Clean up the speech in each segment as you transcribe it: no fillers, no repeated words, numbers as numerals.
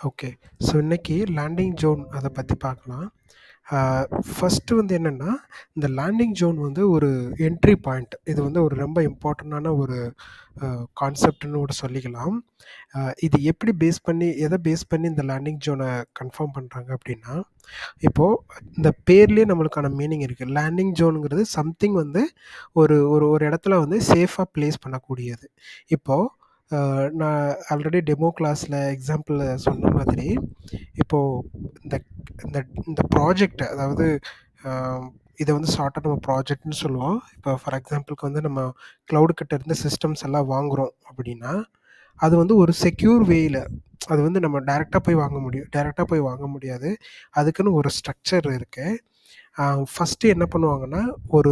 Okay. So இன்னைக்கு landing zone அத பத்தி பார்க்கலாம். ஃபர்ஸ்ட்டு வந்து என்னன்னா, இந்த லேண்டிங் ஜோன் வந்து ஒரு என்ட்ரி பாயிண்ட். இது வந்து ஒரு ரொம்ப இம்பார்ட்டன்ட்டான ஒரு கான்செப்ட்ன்னு கூட சொல்லிக்கலாம். இது எப்படி பேஸ் பண்ணி எத பேஸ் பண்ணி இந்த லேண்டிங் ஜோன கன்ஃபார்ம் பண்றாங்க அப்படின்னா, இப்போ இந்த பேர்லயே நம்மளுக்கான மீனிங் இருக்கு. லேண்டிங் ஜோன்ங்கிறது சம்திங் வந்து ஒரு ஒரு ஒரு இடத்துல வந்து சேஃபா பிளேஸ் பண்ணக்கூடியது. இப்போ நான் ஆல்ரெடி டெமோ கிளாஸ்ல எக்ஸாம்பிள்ல சொன்ன மாதிரி, இப்போ இந்த இந்த இந்த ப்ராஜெக்ட் அதாவது அ இத வந்து ஷார்ட்டா நம்ம ப்ராஜெக்ட்ன்னு சொல்லுவோம். இப்போ ஃபார் எக்ஸாம்பிளுக்கு வந்து நம்ம கிளவுட் கிட்ட இருந்து சிஸ்டம்ஸ் எல்லாம் வாங்குறோம் அப்படின்னா, அது வந்து ஒரு செக்யூர் வேல அது வந்து நம்ம டைரக்ட்டா போய் வாங்க முடியும். டைரக்ட்டா போய் வாங்க முடியாது. அதுக்குன்னு ஒரு ஸ்ட்ரக்சர் இருக்கு. ஃபர்ஸ்ட்டு என்ன பண்ணுவாங்கன்னா, ஒரு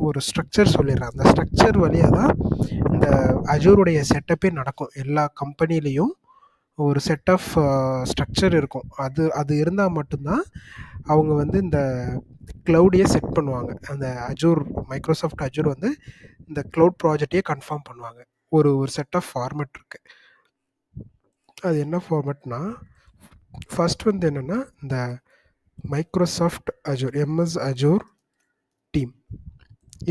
ஒரு ஸ்ட்ரக்சர் சொல்லிடுறேன். அந்த ஸ்ட்ரக்சர் வழியா தான் இந்த அஜூருடைய செட்டப்பே நடக்கும். எல்லா கம்பெனிலயும் ஒரு செட் ஆஃப் ஸ்ட்ரக்சர் இருக்கும். அது அது இருந்தா மட்டும் தான் அவங்க வந்து இந்த கிளவுடையே செட் பண்ணுவாங்க. அந்த அஜூர் மைக்ரோசாஃப்ட் அஜூர் வந்து இந்த கிளவுட் ப்ராஜெக்ட்டையே கன்ஃபார்ம் பண்ணுவாங்க. ஒரு ஒரு செட் ஆஃப் ஃபார்மேட் இருக்கு. அது என்ன ஃபார்மேட்னா, ஃபர்ஸ்ட் வந்து என்னன்னா, இந்த Microsoft Azure, MS Azure team.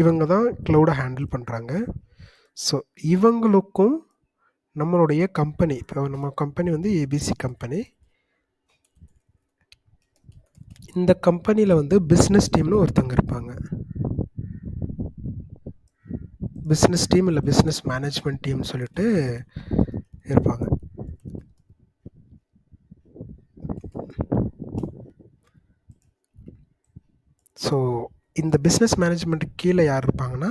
இவங்க தான் கிளவுட ஹேண்டில் பண்றாங்க. ஸோ இவங்களுக்கும் நம்மளுடைய கம்பெனி, இப்போ நம்ம கம்பெனி வந்து ஏபிசி கம்பெனி. இந்த கம்பெனியில வந்து பிஸ்னஸ் டீம்னு ஒருத்தவங்க இருப்பாங்க. பிஸ்னஸ் டீம் இல்ல பிஸ்னஸ் மேனேஜ்மென்ட் டீம்னு சொல்லிட்டு இருப்பாங்க. ஸோ இந்த பிஸ்னஸ் மேனேஜ்மெண்ட்டுக்கு கீழ யார் இருப்பாங்கன்னா,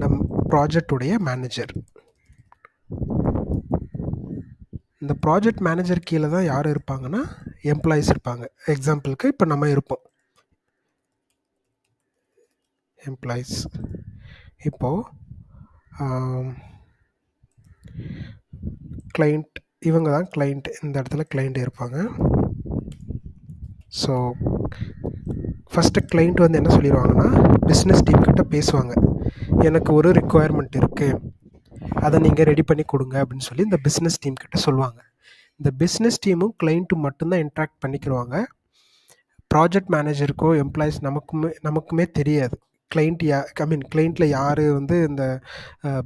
நம் ப்ராஜெக்ட்டுடைய மேனேஜர். இந்த ப்ராஜெக்ட் மேனேஜர் கீழ தான் யார் இருப்பாங்கன்னா, எம்ப்ளாயீஸ் இருப்பாங்க. எக்ஸாம்பிளுக்கு இப்போ நம்ம இருப்போம். எம்ப்ளாயீஸ். இப்போ கிளையண்ட், இவங்க தான் கிளையண்ட். இந்த இடத்துல கிளையண்ட் இருப்பாங்க. ஸோ ஃபஸ்ட்டு கிளையண்ட் வந்து என்ன சொல்லிருவாங்கன்னா, பிஸ்னஸ் டீம் கிட்ட பேசுவாங்க. எனக்கு ஒரு ரிக்வயர்மெண்ட் இருக்கு. அத நீங்க ரெடி பண்ணி குடுங்க அப்படின்னு சொல்லி இந்த பிஸ்னஸ் டீம் கிட்ட சொல்லுவாங்க. இந்த பிஸ்னஸ் டீமும் கிளையண்ட்டும் மட்டும் தான் இன்டராக்ட் பண்ணிக்கிருவாங்க. ப்ராஜெக்ட் மேனேஜருக்கோ, எம்ப்ளாயீஸ் நமக்குமே தெரியாது. கிளையண்ட்ல யாரு வந்து இந்த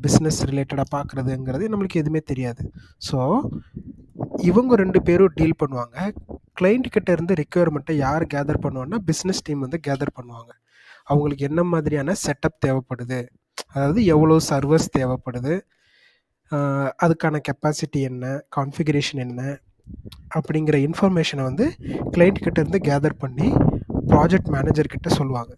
பிஸ்னஸ் ரிலேட்டடா பார்க்குறதுங்கிறது நம்மளுக்கு எதுவுமே தெரியாது. ஸோ இவங்க 2 பேரும் டீல் பண்ணுவாங்க. கிளையண்ட் கிட்ட இருந்து ரிக்வயர்மெண்ட்ட யார் கேதர் பண்ணுவாங்கன்னா, பிஸ்னஸ் டீம் வந்து கேதர் பண்ணுவாங்க. அவங்களுக்கு என்ன மாதிரியான செட்டப் தேவைப்படுது, அதாவது எவ்வளோ சர்வர்ஸ் தேவைப்படுது, அதுக்கான கெப்பாசிட்டி என்ன, கான்ஃபிகரேஷன் என்ன அப்படிங்கிற இன்ஃபர்மேஷனை வந்து கிளையண்ட் கிட்ட இருந்து கேதர் பண்ணி ப்ராஜெக்ட் மேனேஜர் கிட்ட சொல்லுவாங்க.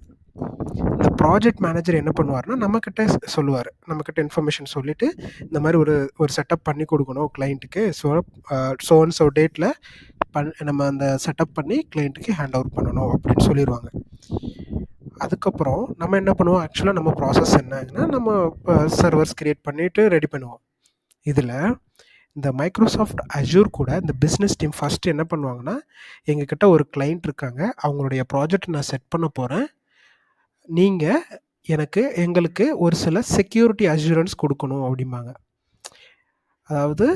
இந்த ப்ராஜெக்ட் மேனேஜர் என்ன பண்ணுவாருன்னா, நம்மக்கிட்ட சொல்லுவார். நம்மக்கிட்ட இன்ஃபர்மேஷன் சொல்லிவிட்டு, இந்த மாதிரி ஒரு ஒரு செட்டப் பண்ணி கொடுக்கணும் கிளைண்ட்டுக்கு. ஸோ அண்ட் ஸோ டேட்டில் நம்ம அந்த செட்டப் பண்ணி கிளைண்ட்டுக்கு ஹேண்ட் ஓவர் பண்ணணும் அப்படின்னு சொல்லிடுவாங்க. அதுக்கப்புறம் நம்ம என்ன பண்ணுவோம், ஆக்சுவலாக நம்ம ப்ராசஸ் என்னன்னா, நம்ம சர்வர்ஸ் கிரியேட் பண்ணிவிட்டு ரெடி பண்ணுவோம். இதில் இந்த மைக்ரோசாஃப்ட் அஜூர் கூட இந்த பிஸ்னஸ் டீம் ஃபஸ்ட்டு என்ன பண்ணுவாங்கன்னா, எங்ககிட்ட ஒரு கிளைண்ட் இருக்காங்க, அவங்களுடைய ப்ராஜெக்ட் நான் செட் பண்ண போகிறேன். நீங்கள் எங்களுக்கு ஒரு சில செக்யூரிட்டி அஷ்யூரன்ஸ் கொடுக்கணும் அப்படிம்பாங்க. அதாவது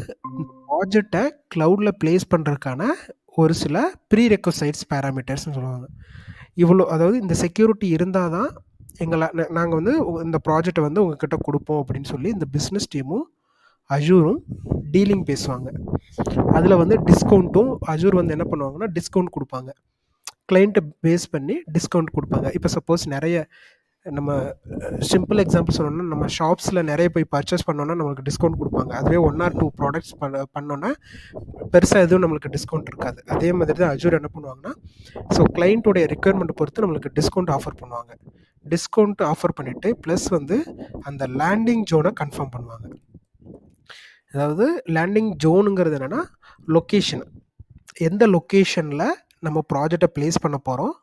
ப்ராஜெக்டை க்ளவுடில் பிளேஸ் பண்ணுறதுக்கான ஒரு சில ப்ரீ ரெக்வசைட்ஸ் பேராமீட்டர்ஸ்னு சொல்லுவாங்க. இவ்வளோ, அதாவது இந்த செக்யூரிட்டி இருந்தால் தான் நாங்கள் வந்து இந்த ப்ராஜெக்டை வந்து உங்ககிட்ட கொடுப்போம் அப்படின்னு சொல்லி இந்த பிஸ்னஸ் டீமும் அஜூரும் டீலிங் பேசுவாங்க. அதில் வந்து டிஸ்கவுண்ட்டும் அஜூர் வந்து என்ன பண்ணுவாங்கன்னா, டிஸ்கவுண்ட் கொடுப்பாங்க. கிளைண்ட்டை பேஸ் பண்ணி டிஸ்கவுண்ட் கொடுப்பாங்க. இப்போ சப்போஸ் நிறைய நம்ம சிம்பிள் எக்ஸாம்பிள் சொல்லணும்னா, நம்ம ஷாப்ஸில் நிறைய போய் பர்ச்சேஸ் பண்ணோன்னா நம்மளுக்கு டிஸ்கவுண்ட் கொடுப்பாங்க. அதுவே 1 ஆர் 2 ப்ராடக்ட்ஸ் பண்ணோன்னா பெருசாக எதுவும் நம்மளுக்கு டிஸ்கவுண்ட் இருக்காது. அதே மாதிரி தான் அஜூர் என்ன பண்ணுவாங்கன்னா, ஸோ கிளைண்ட்டோடைய ரிக்வயர்மெண்ட் பொறுத்து நம்மளுக்கு டிஸ்கவுண்ட் ஆஃபர் பண்ணுவாங்க. டிஸ்கவுண்ட் ஆஃபர் பண்ணிவிட்டு ப்ளஸ் வந்து அந்த லேண்டிங் ஜோனை கன்ஃபார்ம் பண்ணுவாங்க. அதாவது லேண்டிங் ஜோனுங்கிறது என்னென்னா, லொக்கேஷன். எந்த லொக்கேஷனில் நம்ம ப்ராஜெக்டை பிளேஸ் பண்ண போகிறோம்,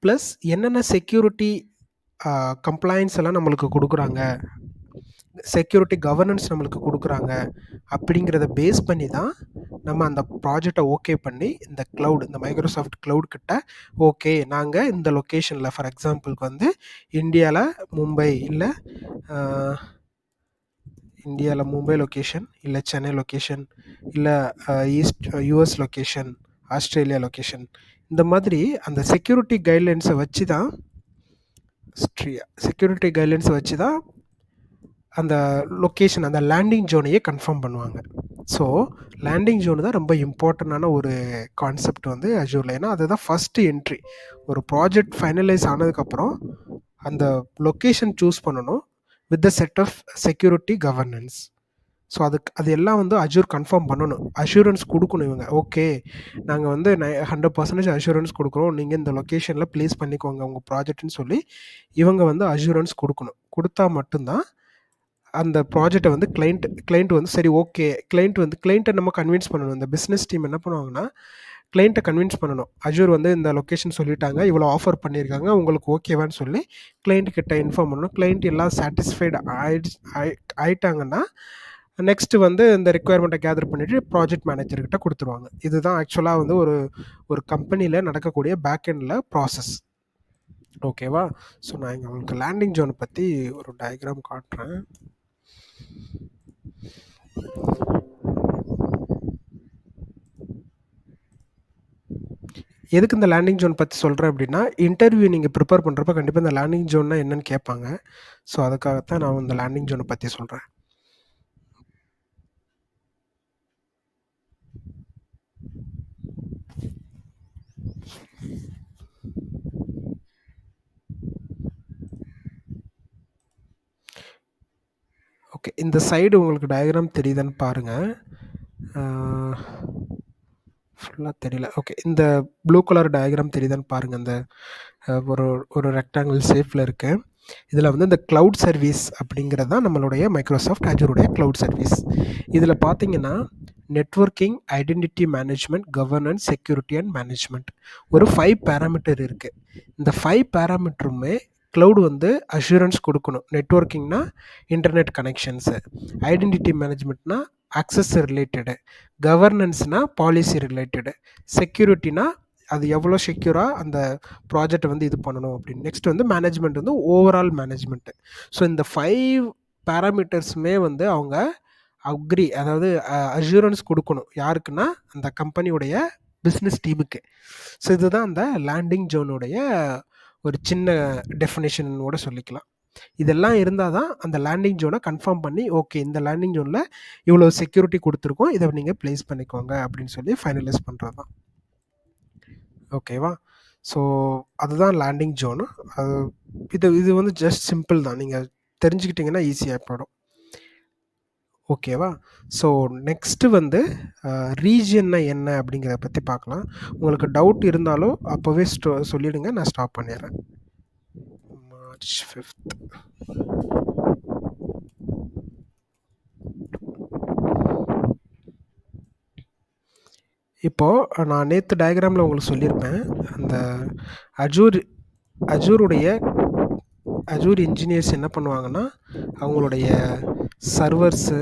ப்ளஸ் என்னென்ன செக்யூரிட்டி கம்ப்ளைன்ஸ் எல்லாம் நம்மளுக்கு கொடுக்குறாங்க, செக்யூரிட்டி கவர்னன்ஸ் நம்மளுக்கு கொடுக்குறாங்க அப்படிங்கிறத பேஸ் பண்ணி தான் நம்ம அந்த ப்ராஜெக்டை ஓகே பண்ணி இந்த க்ளவுட், இந்த மைக்ரோசாஃப்ட் க்ளவுட் கிட்ட ஓகே, நாங்கள் இந்த லொக்கேஷனில் ஃபார் எக்ஸாம்பிளுக்கு வந்து இந்தியாவில் மும்பை லொக்கேஷன் இல்லை சென்னை லொக்கேஷன் இல்லை east US location, Australia location, இந்த மாதிரி அந்த செக்யூரிட்டி கைட்லைன்ஸை வச்சு தான் அந்த லொக்கேஷன், அந்த லேண்டிங் ஜோனையே கன்ஃபார்ம் பண்ணுவாங்க. ஸோ லேண்டிங் ஜோனு தான் ரொம்ப இம்பார்ட்டண்டான ஒரு கான்செப்ட் வந்து அஜூரில். ஏன்னா அதுதான் ஃபஸ்ட்டு என்ட்ரி. ஒரு ப்ராஜெக்ட் ஃபைனலைஸ் ஆனதுக்கப்புறம் அந்த லொக்கேஷன் சூஸ் பண்ணணும் with the set of security governance. So அது எல்லாம் வந்து அஜூர் கன்ஃபார்ம் பண்ணணும், அஷூரன்ஸ் கொடுக்கணும். இவங்க ஓகே, நாங்கள் வந்து 100% அஷூரன்ஸ் கொடுக்குறோம், நீங்கள் இந்த லொக்கேஷனில் ப்ளேஸ் பண்ணிக்கோங்க உங்கள் ப்ராஜெக்ட்னு சொல்லி இவங்க வந்து அஷூரன்ஸ் கொடுக்கணும். கொடுத்தா மட்டும்தான் அந்த ப்ராஜெக்டை வந்து கிளைண்ட் வந்து சரி ஓகே, கிளைண்ட்டை நம்ம கன்வின்ஸ் பண்ணணும். இந்த பிஸ்னஸ் டீம் என்ன பண்ணுவாங்கன்னா, கிளைண்ட்டை கன்வின்ஸ் பண்ணணும். அஜூர் வந்து இந்த லொக்கேஷன் சொல்லிட்டாங்க, இவ்வளோ ஆஃபர் பண்ணியிருக்காங்க, உங்களுக்கு ஓகேவான்னு சொல்லி கிளைண்ட் கிட்ட இன்ஃபார்ம் பண்ணணும். கிளைண்ட் எல்லாம் சாட்டிஸ்ஃபைடு ஆயிட்டாங்கன்னா நெக்ஸ்ட் வந்து இந்த ரெக்குயர்மெண்ட்டை கேதர் பண்ணிவிட்டு ப்ராஜெக்ட் மேனேஜர்கிட்ட கொடுத்துருவாங்க. இதுதான் ஆக்சுவலாக வந்து ஒரு கம்பெனியில் நடக்கக்கூடிய பேக் எண்டில் ப்ராசஸ். ஓகேவா? ஸோ நான் இங்கே உங்களுக்கு லேண்டிங் ஜோனை பற்றி ஒரு டயக்ராம் காட்டுறேன். எதுக்கு இந்த லேண்டிங் ஜோன் பற்றி சொல்கிறேன் அப்படின்னா, இன்டர்வியூ நீங்கள் ப்ரிப்பேர் பண்ணுறப்ப கண்டிப்பாக இந்த லேண்டிங் ஜோன்னா என்னன்னு கேட்பாங்க. ஸோ அதுக்காகத்தான் நான் இந்த லேண்டிங் ஜோனை பற்றி சொல்கிறேன். ஓகே, இந்த சைடு உங்களுக்கு டயக்ராம் தெரியுதுன்னு பாருங்கள். ஃபுல்லாக தெரியல. ஓகே, இந்த ப்ளூ கலர் டயக்ராம் தெரியுதுன்னு பாருங்கள். இந்த ஒரு ரெக்டாங்கிள் ஷேப்பில் இருக்குது. இதில் வந்து இந்த க்ளவுட் சர்வீஸ் அப்படிங்கிறது தான் நம்மளுடைய மைக்ரோசாஃப்ட் அஜூருடைய க்ளவுட் சர்வீஸ். இதில் பார்த்தீங்கன்னா networking, identity management, governance, security and management, ஒரு 5 பேராமீட்டர் இருக்குது. இந்த 5 பேராமீட்டருமே க்ளவுட் வந்து அஷூரன்ஸ் கொடுக்கணும். நெட்வொர்க்கிங்னா இன்டர்நெட் கனெக்ஷன்ஸு, ஐடென்டிட்டி மேனேஜ்மெண்ட்னா அக்சஸ் ரிலேட்டடு, கவர்னன்ஸ்னால் பாலிசி ரிலேட்டடு, செக்யூரிட்டினா அது எவ்வளோ செக்யூராக அந்த ப்ராஜெக்டை வந்து இது பண்ணணும் அப்படின்னு. நெக்ஸ்ட் வந்து மேனேஜ்மெண்ட் வந்து ஓவரால் மேனேஜ்மெண்ட்டு. ஸோ இந்த 5 பேராமீட்டர்ஸுமே வந்து அவங்க அக்ரி, அதாவது அஷூரன்ஸ் கொடுக்கணும். யாருக்குன்னா அந்த கம்பெனியுடைய பிஸ்னஸ் டீமுக்கு. ஸோ இதுதான் அந்த லேண்டிங் ஜோனுடைய ஒரு சின்ன டெஃபினேஷனோட சொல்லிக்கலாம். இதெல்லாம் இருந்தால் தான் அந்த லேண்டிங் ஜோனை கன்ஃபார்ம் பண்ணி ஓகே இந்த லேண்டிங் ஜோனில் இவ்வளோ செக்யூரிட்டி கொடுத்துருக்கோம், இதை நீங்கள் ப்ளேஸ் பண்ணிக்கோங்க அப்படின்னு சொல்லி ஃபைனலைஸ் பண்ணுறது தான். ஓகேவா? ஸோ அதுதான் லேண்டிங் ஜோனு. இது வந்து ஜஸ்ட் சிம்பிள் தான், நீங்கள் தெரிஞ்சுக்கிட்டிங்கன்னா ஈஸியாக போயிடும். ஓகேவா? ஸோ நெக்ஸ்ட்டு வந்து ரீஜியன்னா என்ன அப்படிங்கிறத பற்றி பார்க்கலாம். உங்களுக்கு டவுட் இருந்தாலும் அப்போவே சொல்லிவிடுங்க, நான் ஸ்டாப் பண்ணிடுறேன். March 5th. இப்போது நான் நேற்று டயக்ராமில் உங்களுக்கு சொல்லியிருப்பேன், அந்த அஜூர் இன்ஜினியர்ஸ் என்ன பண்ணுவாங்கன்னா, அவங்களுடைய சர்வர்ஸு,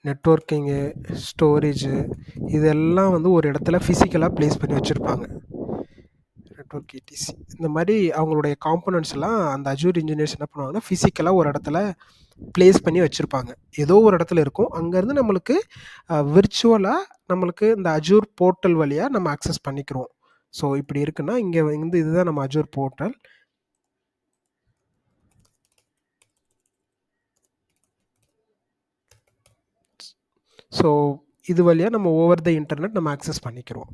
நெட்வொர்க்கிங்கு, ஸ்டோரேஜு, இதெல்லாம் வந்து ஒரு இடத்துல ஃபிசிக்கலாக ப்ளேஸ் பண்ணி வச்சுருப்பாங்க. நெட்வொர்க் இடிசி இந்த மாதிரி அவங்களுடைய காம்போனன்ட்ஸ் எல்லாம் அந்த அஜூர் இன்ஜினியர்ஸ் என்ன பண்ணுவாங்கன்னா, ஃபிசிக்கலாக ஒரு இடத்துல ப்ளேஸ் பண்ணி வச்சுருப்பாங்க. ஏதோ ஒரு இடத்துல இருக்கும். அங்கேருந்து நம்மளுக்கு விர்ச்சுவலாக நம்மளுக்கு இந்த அஜூர் போர்ட்டல் வழியாக நம்ம அக்சஸ் பண்ணிக்கிறோம். ஸோ இப்படி இருக்குன்னா இங்கே வந்து இதுதான் நம்ம அஜூர் போர்ட்டல். ஸோ இது வழியாக நம்ம ஓவர் த இன்டர்நெட் நம்ம அக்சஸ் பண்ணிக்கிறோம்.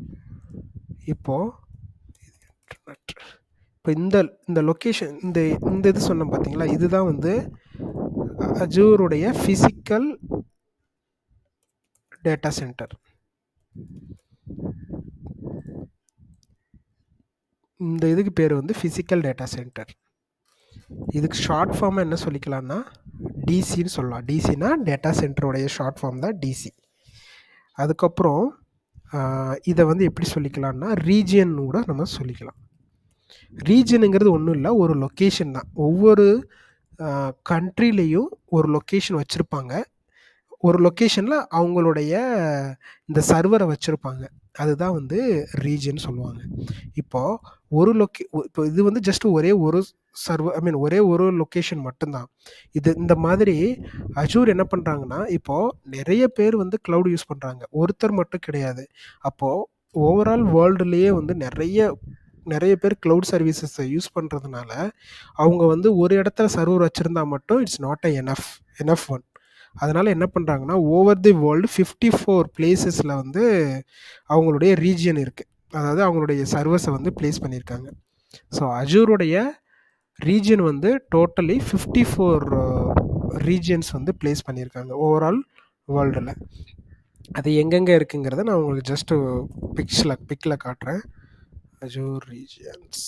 இப்போது இந்த லொக்கேஷன், இந்த இது சொன்னோம் பார்த்தீங்களா, இதுதான் வந்து அஜூருடைய ஃபிசிக்கல் டேட்டா சென்டர். இந்த இதுக்கு பேர் வந்து ஃபிசிக்கல் டேட்டா சென்டர். இதுக்கு ஷார்ட் ஃபார்மாக என்ன சொல்லிக்கலாம்னா டிசின்னு சொல்லலாம். டிசினா டேட்டா சென்டருடைய ஷார்ட் ஃபார்ம் தான் டிசி. அதுக்கப்புறம் இதை வந்து எப்படி சொல்லிக்கலாம்னா ரீஜியன் கூட நம்ம சொல்லிக்கலாம். ரீஜனுங்கிறது ஒன்றும் இல்லை, ஒரு லொக்கேஷன் தான். ஒவ்வொரு கண்ட்ரிலேயும் ஒரு லொக்கேஷன் வச்சுருப்பாங்க. ஒரு லொக்கேஷனில் அவங்களுடைய இந்த சர்வரை வச்சுருப்பாங்க. அதுதான் வந்து ரீஜன் சொல்லுவாங்க. இப்போது இப்போ இது வந்து ஜஸ்ட் ஒரே ஒரு சர்வர், ஐ மீன் ஒரே ஒரு லொக்கேஷன் மட்டும்தான். இந்த மாதிரி அஜூர் என்ன பண்ணுறாங்கன்னா, இப்போது நிறைய பேர் வந்து க்ளவுட் யூஸ் பண்ணுறாங்க, ஒருத்தர் மட்டும் கிடையாது. அப்போது ஓவரால் வேர்ல்டுலேயே வந்து நிறைய பேர் க்ளவுட் சர்வீசஸை யூஸ் பண்ணுறதுனால அவங்க வந்து ஒரு இடத்துல சர்வர் வச்சுருந்தா மட்டும் it's not a enough one. அதனால் என்ன பண்ணுறாங்கன்னா, ஓவர் தி வேர்ல்டு 54 பிளேசஸில் வந்து அவங்களுடைய ரீஜியன் இருக்குது. அதாவது அவங்களுடைய சர்வர்ஸை வந்து ப்ளேஸ் பண்ணியிருக்காங்க. ஸோ அஜூருடைய ரீஜியன் வந்து டோட்டலி 54 ரீஜியன்ஸ் வந்து ப்ளேஸ் பண்ணியிருக்காங்க ஓவரால் வேர்ல்டில். அது எங்கெங்கே இருக்குங்கிறத நான் உங்களுக்கு ஜஸ்ட்டு பிக்கில் காட்டுறேன். Azure regions.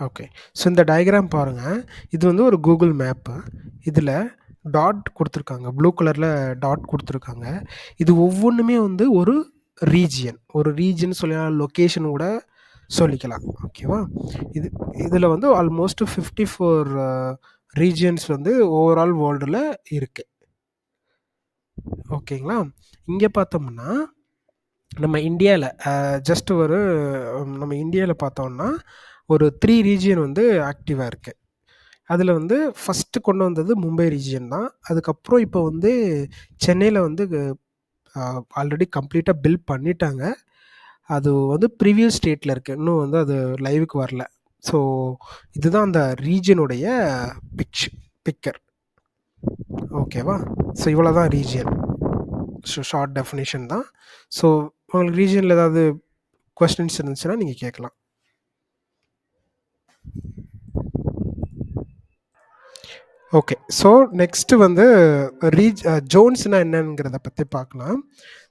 ஓகே. ஸோ இந்த டயக்ராம் பாருங்கள். இது வந்து ஒரு கூகுள் மேப்பு. இதில் டாட் கொடுத்துருக்காங்க, ப்ளூ கலரில் டாட் கொடுத்துருக்காங்க. இது ஒவ்வொன்றுமே வந்து ஒரு ரீஜியன் சொல்லலாம், லொக்கேஷன் கூட சொல்லிக்கலாம். ஓகேவா? இதில் வந்து ஆல்மோஸ்ட் 54 ரீஜியன்ஸ் வந்து ஓவரால் வேர்ல்டில் இருக்குது. ஓகேங்களா? இங்கே பார்த்தோம்னா நம்ம இந்தியாவில் பார்த்தோம்னா ஒரு 3 ரீஜியன் வந்து ஆக்டிவாக இருக்குது. அதில் வந்து ஃபஸ்ட்டு கொண்டு வந்தது மும்பை ரீஜியன் தான். அதுக்கப்புறம் இப்போ வந்து சென்னையில் வந்து ஆல்ரெடி கம்ப்ளீட்டாக பில்ட் பண்ணிட்டாங்க. அது வந்து ப்ரிவியூ ஸ்டேட்டில் இருக்குது, இன்னும் வந்து அது லைவுக்கு வரல. ஸோ இதுதான் அந்த ரீஜியனுடைய பிக்கர். ஓகேவா? ஸோ இவ்வளோ தான் ரீஜியன். ஸோ ஷார்ட் டெஃபினேஷன் தான். ஸோ உங்களுக்கு ரீஜியனில் ஏதாவது கொஸ்டின்ஸ் இருந்துச்சுன்னா நீங்கள் கேட்கலாம். ஓகே. ஸோ நெக்ஸ்ட்டு வந்து ஜோன்ஸ்னால் என்னங்கிறத பற்றி பார்க்கலாம்.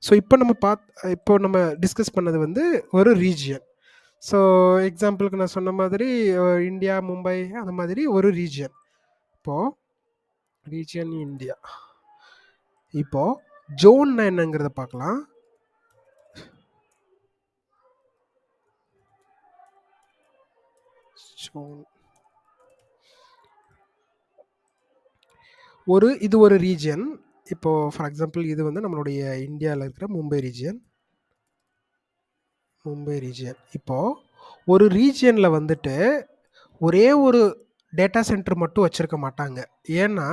ஸோ இப்போ நம்ம டிஸ்கஸ் பண்ணது வந்து ஒரு ரீஜியன். ஸோ எக்ஸாம்பிளுக்கு நான் சொன்ன மாதிரி இந்தியா, மும்பை அந்த மாதிரி ஒரு ரீஜியன். இப்போது ரீஜியன் இந்தியா. இப்போது ஜோன்னா என்னங்கிறத பார்க்கலாம். ஜோன் இது ஒரு ரீஜியன். இப்போது ஃபார் எக்ஸாம்பிள் இது வந்து நம்மளுடைய இந்தியாவில் இருக்கிற மும்பை ரீஜியன். இப்போது ஒரு ரீஜியனில் வந்துட்டு ஒரே ஒரு டேட்டா சென்டர் மட்டும் வச்சுருக்க மாட்டாங்க. ஏன்னா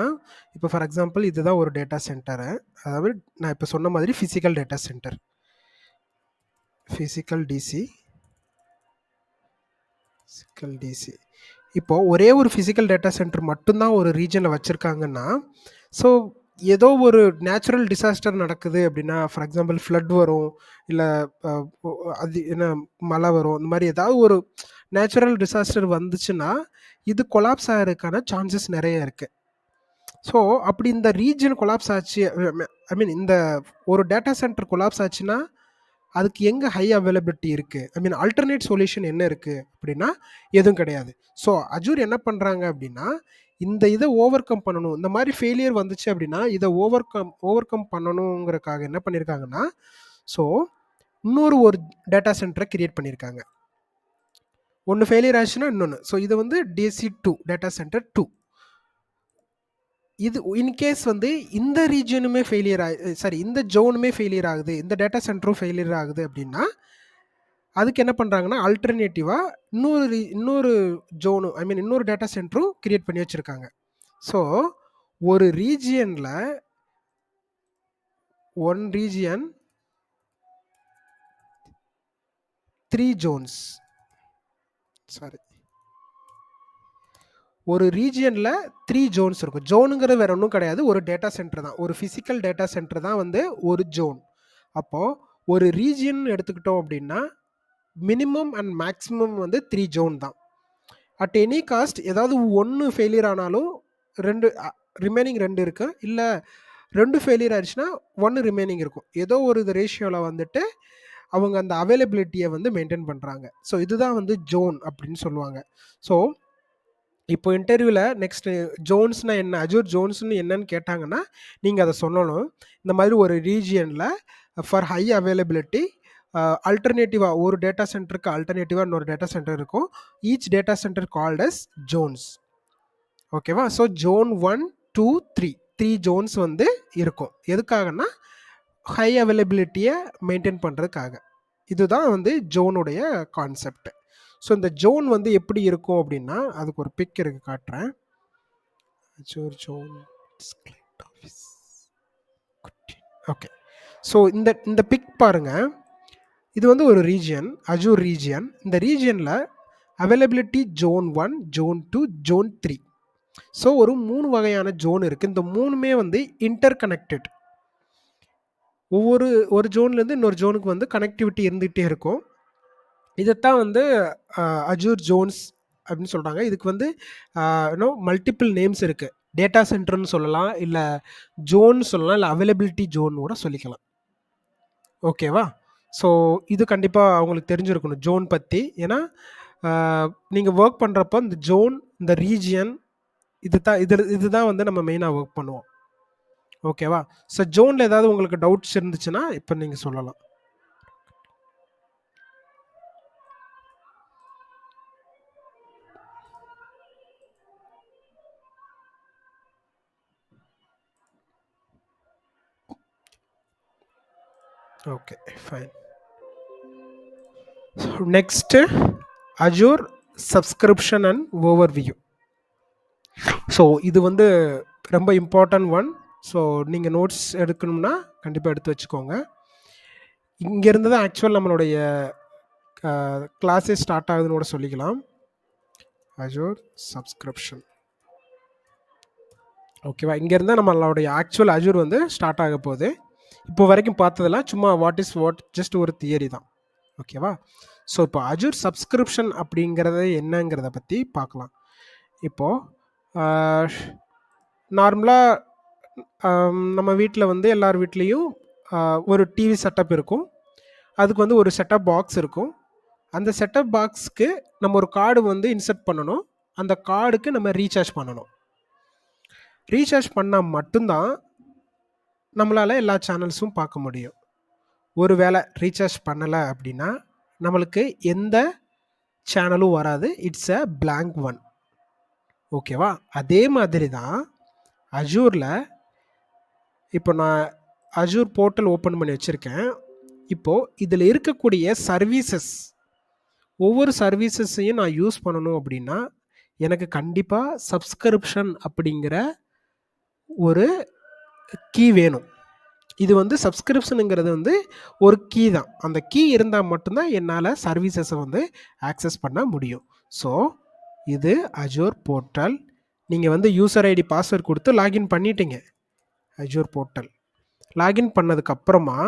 இப்போ ஃபார் எக்ஸாம்பிள் இதுதான் ஒரு டேட்டா சென்டரு. அதாவது நான் இப்போ சொன்ன மாதிரி physical data centre, physical DC. இப்போது ஒரே ஒரு ஃபிசிக்கல் டேட்டா சென்டர் மட்டும்தான் ஒரு ரீஜனில் வச்சுருக்காங்கன்னா, ஸோ ஏதோ ஒரு நேச்சுரல் டிசாஸ்டர் நடக்குது அப்படின்னா, ஃபார் எக்ஸாம்பிள் ஃப்ளட் வரும், இல்லை அது மழை வரும், இந்த மாதிரி ஏதாவது ஒரு நேச்சுரல் டிசாஸ்டர் வந்துச்சுன்னா இது கொலாப்ஸ் ஆகிறதுக்கான சான்சஸ் நிறைய இருக்குது. ஸோ அப்படி இந்த ரீஜன் கொலாப்ஸ் ஆச்சு, ஐ மீன் இந்த ஒரு டேட்டா சென்டர் கொலாப்ஸ் ஆச்சுன்னா அதுக்கு எங்கே ஹை அவைலபிலிட்டி இருக்குது, ஐ மீன் ஆல்டர்னேட் சொல்யூஷன் என்ன இருக்குது அப்படின்னா எதுவும் கிடையாது. ஸோ அஜூர் என்ன பண்ணுறாங்க அப்படின்னா, இதை ஓவர் கம் பண்ணணும். இந்த மாதிரி ஃபெயிலியர் வந்துச்சு அப்படின்னா இதை ஓவர் கம் பண்ணணுங்கிறதுக்காக என்ன பண்ணியிருக்காங்கன்னா, ஸோ ஒரு டேட்டா சென்டரை கிரியேட் பண்ணியிருக்காங்க. ஒன்று ஃபெயிலியர் ஆச்சுன்னா இன்னொன்று. ஸோ இது வந்து DC2 டேட்டா சென்டர் 2. இது இன்கேஸ் வந்து இந்த ரீஜனுமே இந்த ஜோனுமே ஃபெயிலியர் ஆகுது, இந்த டேட்டா சென்டரும் ஃபெயிலியர் ஆகுது அப்படின்னா அதுக்கு என்ன பண்ணுறாங்கன்னா ஆல்டர்னேட்டிவாக இன்னொரு ஜோனு, ஐ மீன் இன்னொரு டேட்டா சென்டரும் கிரியேட் பண்ணி வச்சுருக்காங்க. ஸோ ஒரு ரீஜியனில் 3 ஜோன்ஸ், ஒரு ரீஜியனில் 3 ஜோன்ஸ் இருக்கும். ஜோனுங்கிறது வேற ஒன்றும் கிடையாது, ஒரு டேட்டா சென்டர் தான், ஒரு ஃபிசிக்கல் டேட்டா சென்டர் தான் வந்து ஒரு ஜோன். அப்போது ஒரு ரீஜியன் எடுத்துக்கிட்டோம் அப்படின்னா மினிமம் அண்ட் மேக்ஸிமம் வந்து 3 ஜோன் தான். அட் எனி காஸ்ட் ஏதாவது ஒன்று ஃபெயிலியர் ஆனாலும் ரிமைனிங் 2 இருக்குது, இல்லை 2 ஃபெயிலியர் ஆயிடுச்சுன்னா 1 ரிமைனிங் இருக்கும். ஏதோ ஒரு ரேஷியோவில் வந்துட்டு அவங்க அந்த அவைலபிலிட்டியை வந்து மெயின்டைன் பண்ணுறாங்க. ஸோ இதுதான் வந்து ஜோன் அப்படின்னு சொல்லுவாங்க. ஸோ இப்போ இன்டர்வியூவில் நெக்ஸ்ட்டு ஜோன்ஸ்னா என்ன, அஜூர் ஜோன்ஸ்னு என்னன்னு கேட்டாங்கன்னா நீங்கள் அதை சொல்லணும். இந்த மாதிரி ஒரு ரீஜியனில் ஃபார் ஹை அவைலபிலிட்டி அல்டர்னேட்டிவாக ஒரு டேட்டா சென்டருக்கு அல்டர்னேட்டிவாக இன்னொரு டேட்டா சென்டர் இருக்கும். Each data centre called as zones. ஓகேவா? ஸோ ஜோன் 1 2 3 ஜோன்ஸ் வந்து இருக்கும். எதுக்காகனா ஹை அவைலபிலிட்டியை மெயின்டைன் பண்ணுறதுக்காக. இதுதான் வந்து ஜோனுடைய கான்செப்ட். ஸோ இந்த ஜோன் வந்து எப்படி இருக்கும் அப்படின்னா அதுக்கு ஒரு பிக் இருக்கு, காட்டுறேன். Azure zone office. Okay, so இந்த பிக் பாருங்க. இது வந்து ஒரு ரீஜியன், அஜூர் ரீஜியன். இந்த ரீஜியனில் availability zone 1, zone 2, zone 3. So ஒரு 3 வகையான ஜோன் இருக்குது. இந்த 3மே வந்து இன்டர் கனெக்டட். ஒரு ஜோன்லேருந்து இன்னொரு ஜோனுக்கு வந்து கனெக்டிவிட்டி இருந்துகிட்டே இருக்கும். இதைத்தான் வந்து அஜூர் ஜோன்ஸ் அப்படின்னு சொல்கிறாங்க. இதுக்கு வந்து மல்டிபிள் நேம்ஸ் இருக்குது. டேட்டா சென்டர்னு சொல்லலாம், இல்லை ஜோன் சொல்லலாம், இல்லை அவைலபிலிட்டி ஜோன் கூட சொல்லிக்கலாம். ஓகேவா? ஸோ இது கண்டிப்பாக அவங்களுக்கு தெரிஞ்சிருக்கணும் ஜோன் பற்றி. ஏன்னா நீங்கள் ஒர்க் பண்ணுறப்போ இந்த ஜோன், இந்த ரீஜியன், இதுதான் வந்து நம்ம மெயினாக ஒர்க் பண்ணுவோம். ஓகேவா? ஸோ ஜோனில் ஏதாவது உங்களுக்கு டவுட்ஸ் இருந்துச்சுன்னா இப்போ நீங்கள் சொல்லலாம். Okay, fine. Next Azure subscription and overview. So இது வந்து ரொம்ப இம்பார்ட்டன்ட் ஒன். ஸோ நீங்கள் நோட்ஸ் எடுக்கணும்னா கண்டிப்பாக எடுத்து வச்சுக்கோங்க. இங்கேருந்து தான் ஆக்சுவல் நம்மளுடைய கிளாஸே ஸ்டார்ட் ஆகுதுன்னு கூட சொல்லிக்கலாம். Azure subscription. ஓகேவா? இங்கேருந்து தான் நம்மளுடைய ஆக்சுவல் அஜூர் வந்து ஸ்டார்ட் ஆக போகுது. இப்போ வரைக்கும் பார்த்ததெல்லாம் சும்மா வாட் ஜஸ்ட் ஒரு தியரி தான். ஓகேவா? ஸோ இப்போ அஜூர் சப்ஸ்கிரிப்ஷன் அப்படிங்கிறது என்னங்கிறத பற்றி பார்க்கலாம். இப்போது நார்மலாக நம்ம வீட்டில் வந்து எல்லார் வீட்லேயும் ஒரு டிவி செட்டப் இருக்கும். அதுக்கு வந்து ஒரு செட்டப் பாக்ஸ் இருக்கும். அந்த செட்டப் பாக்ஸ்க்கு நம்ம ஒரு கார்டு வந்து இன்சர்ட் பண்ணணும். அந்த கார்டுக்கு நம்ம ரீசார்ஜ் பண்ணணும். ரீசார்ஜ் பண்ணால் மட்டும்தான் நம்மளால் எல்லா சேனல்ஸும் பார்க்க முடியும். ஒரு வேளை ரீசார்ஜ் பண்ணலை அப்படின்னா நம்மளுக்கு எந்த சேனலும் வராது. It's a blank one. ஓகேவா? அதே மாதிரி தான் அஜூரில் இப்போ நான் அஜூர் போர்ட்டல் ஓப்பன் பண்ணி வச்சுருக்கேன். இப்போது இதில் இருக்கக்கூடிய சர்வீசஸ், ஒவ்வொரு சர்வீசஸையும் நான் யூஸ் பண்ணணும் அப்படின்னா எனக்கு கண்டிப்பாக சப்ஸ்கிரிப்ஷன் அப்படிங்கிற ஒரு கீ வேணும். இது வந்து சப்ஸ்கிரிப்ஷனுங்கிறது வந்து ஒரு கீ தான். அந்த கீ இருந்தால் மட்டும்தான் என்னால் சர்வீசஸை வந்து ஆக்சஸ் பண்ண முடியும். ஸோ இது அஜூர் போர்ட்டல். நீங்கள் வந்து யூசர் ஐடி பாஸ்வேர்ட் கொடுத்து லாகின் பண்ணிட்டீங்க அஜூர் போர்ட்டல். லாகின் பண்ணதுக்கப்புறமா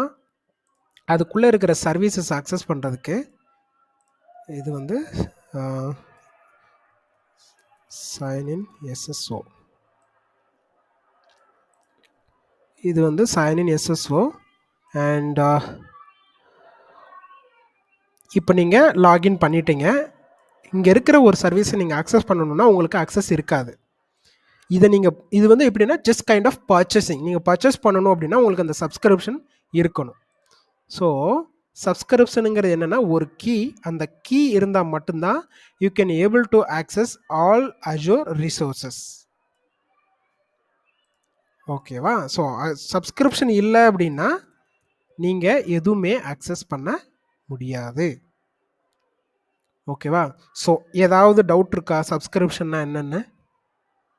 அதுக்குள்ளே இருக்கிற சர்வீசஸ் ஆக்சஸ் பண்ணுறதுக்கு இது வந்து சைன்இன் எஸ்எஸ்ஓ. இது வந்து சைன்இன் எஸ்எஸ்ஓ. அண்ட் இப்போ நீங்கள் லாகின் பண்ணிட்டீங்க. இங்கே இருக்கிற ஒரு சர்வீஸை நீங்கள் ஆக்சஸ் பண்ணணுன்னா உங்களுக்கு ஆக்சஸ் இருக்காது. இது வந்து எப்படின்னா ஜஸ்ட் கைண்ட் ஆஃப் பர்ச்சேசிங். நீங்கள் பர்ச்சேஸ் பண்ணணும் அப்படின்னா உங்களுக்கு அந்த சப்ஸ்கிரிப்ஷன் இருக்கணும். ஸோ சப்ஸ்கிரிப்ஷனுங்கிறது என்னென்னா ஒரு கீ. அந்த கீ இருந்தால் மட்டும்தான் you can able to access all Azure resources. ஓகேவா? ஸோ சப்ஸ்கிரிப்ஷன் இல்லை அப்படின்னா நீங்கள் எதுவுமே ஆக்சஸ் பண்ண முடியாது. ஓகேவா? ஸோ ஏதாவது டவுட் இருக்கா சப்ஸ்கிரிப்ஷன்னா என்னென்னு?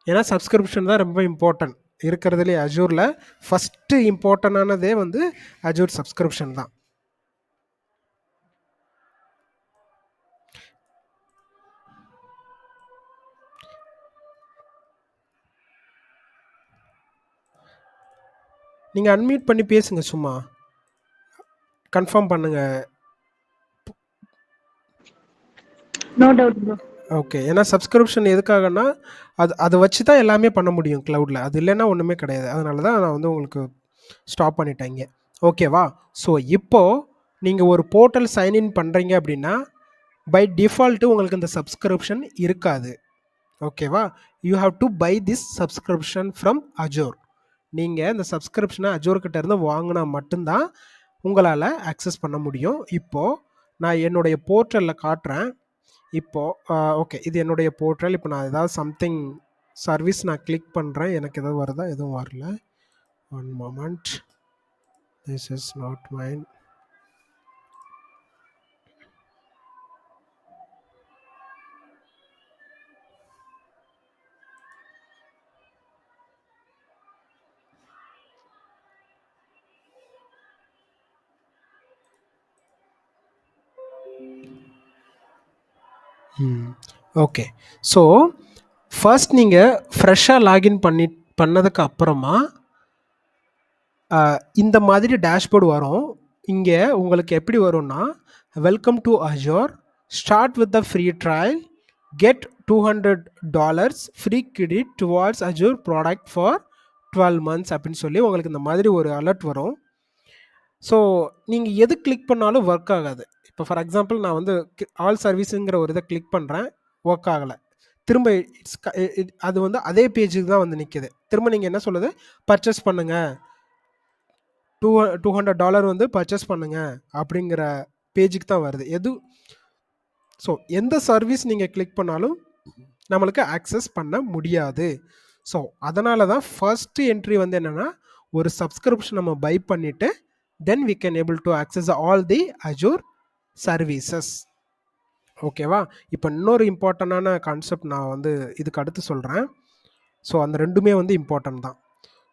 ஏன்னா சப்ஸ்கிரிப்ஷன் தான் ரொம்ப இம்பார்ட்டன்ட் இருக்கிறதுலே. அஜூரில் ஃபஸ்ட்டு இம்பார்ட்டண்டானதே வந்து அஜூர் சப்ஸ்கிரிப்ஷன் தான். நீங்கள் அன்மியூட் பண்ணி பேசுங்க, சும்மா கன்ஃபார்ம் பண்ணுங்க. No doubt bro. ஓகே, ஏன்னா சப்ஸ்கிரிப்ஷன் எதுக்காகனா அதை வச்சு தான் எல்லாமே பண்ண முடியும் க்ளவுடில். அது இல்லைன்னா ஒன்றுமே கிடையாது. அதனால தான் நான் வந்து உங்களுக்கு ஸ்டாப் பண்ணிட்டேங்க. ஓகேவா? ஸோ இப்போது நீங்கள் ஒரு போர்ட்டல் சைன்இன் பண்ணுறீங்க அப்படின்னா பை டிஃபால்ட்டு உங்களுக்கு இந்த சப்ஸ்கிரிப்ஷன் இருக்காது. ஓகேவா? You have to buy this subscription from Azure. நீங்கள் இந்த சப்ஸ்கிரிப்ஷனை அஜோர் கிட்ட இருந்து வாங்கினா மட்டும்தான் உங்களால் ஆக்சஸ் பண்ண முடியும். இப்போது நான் என்னுடைய போர்ட்டலில் காட்டுறேன். இப்போது ஓகே, இது என்னுடைய போர்ட்டல். இப்போ நான் ஏதாவது சம்திங் சர்வீஸ் நான் கிளிக் பண்ணுறேன். எனக்கு எதாவது வருதா? எதுவும் வரல. One moment. This is not mine. Okay. So first நீங்கள் ஃப்ரெஷ்ஷாக லாகின் பண்ணதுக்கு அப்புறமா இந்த மாதிரி டேஷ்போர்டு வரும். இங்கே உங்களுக்கு எப்படி வரும்னா, welcome to Azure, start with the free trial, get $200 free credit towards Azure product for 12 months அப்படின்னு சொல்லி உங்களுக்கு இந்த மாதிரி ஒரு அலர்ட் வரும். ஸோ நீங்கள் எது கிளிக் பண்ணாலும் ஒர்க் ஆகாது. இப்போ ஃபார் எக்ஸாம்பிள் நான் வந்து ஆல் சர்வீஸுங்கிற ஒரு இதை கிளிக் பண்ணுறேன், ஒர்க் ஆகலை. திரும்ப அது வந்து அதே பேஜுக்கு தான் வந்து நிற்கிது. திரும்ப நீங்கள் என்ன சொல்லுது, பர்ச்சேஸ் பண்ணுங்கள், $200 வந்து பர்ச்சேஸ் பண்ணுங்கள் அப்படிங்கிற பேஜுக்கு தான் வருது. ஸோ எந்த சர்வீஸ் நீங்கள் கிளிக் பண்ணாலும் நம்மளுக்கு ஆக்சஸ் பண்ண முடியாது. ஸோ அதனால தான் ஃபர்ஸ்ட் என்ட்ரி வந்து என்னென்னா, ஒரு சப்ஸ்கிரிப்ஷன் நம்ம பை பண்ணிவிட்டு தென் we can able to access all the Azure services. ஓகேவா? இப்போ இன்னொரு இம்பார்ட்டண்டான கான்செப்ட் நான் வந்து இதுக்கு அடுத்து சொல்கிறேன். ஸோ அந்த ரெண்டுமே வந்து இம்பார்ட்டன்ட் தான்.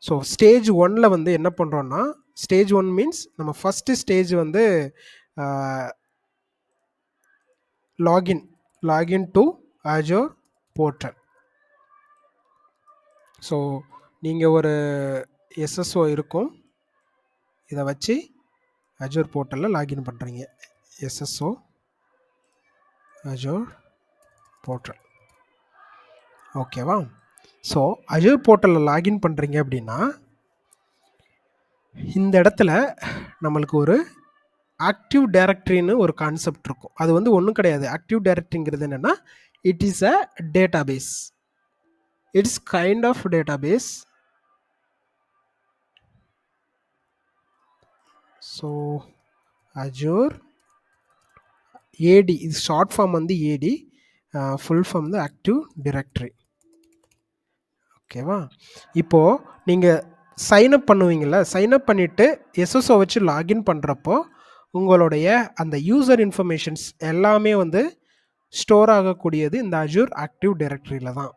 ஸோ ஸ்டேஜ் 1ல் வந்து என்ன பண்ணுறோன்னா, ஸ்டேஜ் 1 மீன்ஸ் நம்ம ஃபஸ்ட்டு ஸ்டேஜ் வந்து login to Azure portal. So நீங்கள் ஒரு SSO இருக்கும், இதை வச்சு அஜோர் போர்ட்டலில் லாகின் பண்ணுறீங்க. SSO Azure portal. ஓகேவா? ஸோ அஜோர் போர்ட்டலில் லாகின் பண்ணுறீங்க அப்படின்னா இந்த இடத்துல நம்மளுக்கு ஒரு ஆக்டிவ் டைரக்டரின்னு ஒரு கான்செப்ட் இருக்கும். அது வந்து ஒன்றும் கிடையாது. ஆக்டிவ் டைரக்டரிங்கிறது என்னென்னா, it is a database. It's kind of database. So Azure AD, இது ஷார்ட் ஃபார்ம் வந்து AD, ஃபுல் ஃபார்ம் வந்து ஆக்டிவ் டைரக்டரி. ஓகேவா? இப்போது நீங்கள் சைன்அப் பண்ணுவீங்கள, சைன்அப் பண்ணிவிட்டு SSO வச்சு லாகின் பண்ணுறப்போ உங்களுடைய அந்த யூசர் இன்ஃபர்மேஷன்ஸ் எல்லாமே வந்து ஸ்டோர் ஆகக்கூடியது இந்த அஜூர் ஆக்டிவ் டைரக்டரியில் தான்.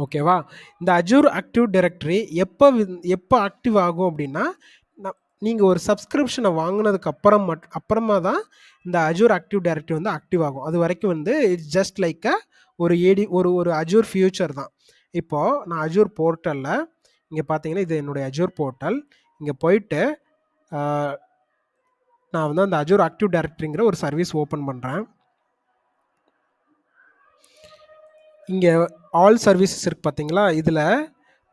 ஓகேவா? இந்த அஜூர் ஆக்டிவ் டைரக்டரி எப்போ ஆக்டிவ் ஆகும் அப்படின்னா, நீங்கள் ஒரு சப்ஸ்கிரிப்ஷனை வாங்கினதுக்கு அப்புறமா தான் இந்த அஜூர் ஆக்டிவ் டைரக்டரி வந்து ஆக்டிவ் ஆகும். அது வரைக்கும் வந்து இட்ஸ் ஜஸ்ட் லைக் ஒரு அஜூர் ஃபியூச்சர் தான். இப்போது நான் அஜூர் போர்ட்டலில் இங்கே பார்த்தீங்கன்னா, இது என்னுடைய அஜூர் போர்ட்டல். இங்கே போயிட்டு நான் வந்து அந்த அஜூர் ஆக்டிவ் டைரக்டரிங்கிற ஒரு சர்வீஸ் ஓப்பன் பண்ணுறேன். இங்கே ஆல் சர்வீசஸ் இருக்குது பார்த்தீங்களா, இதில்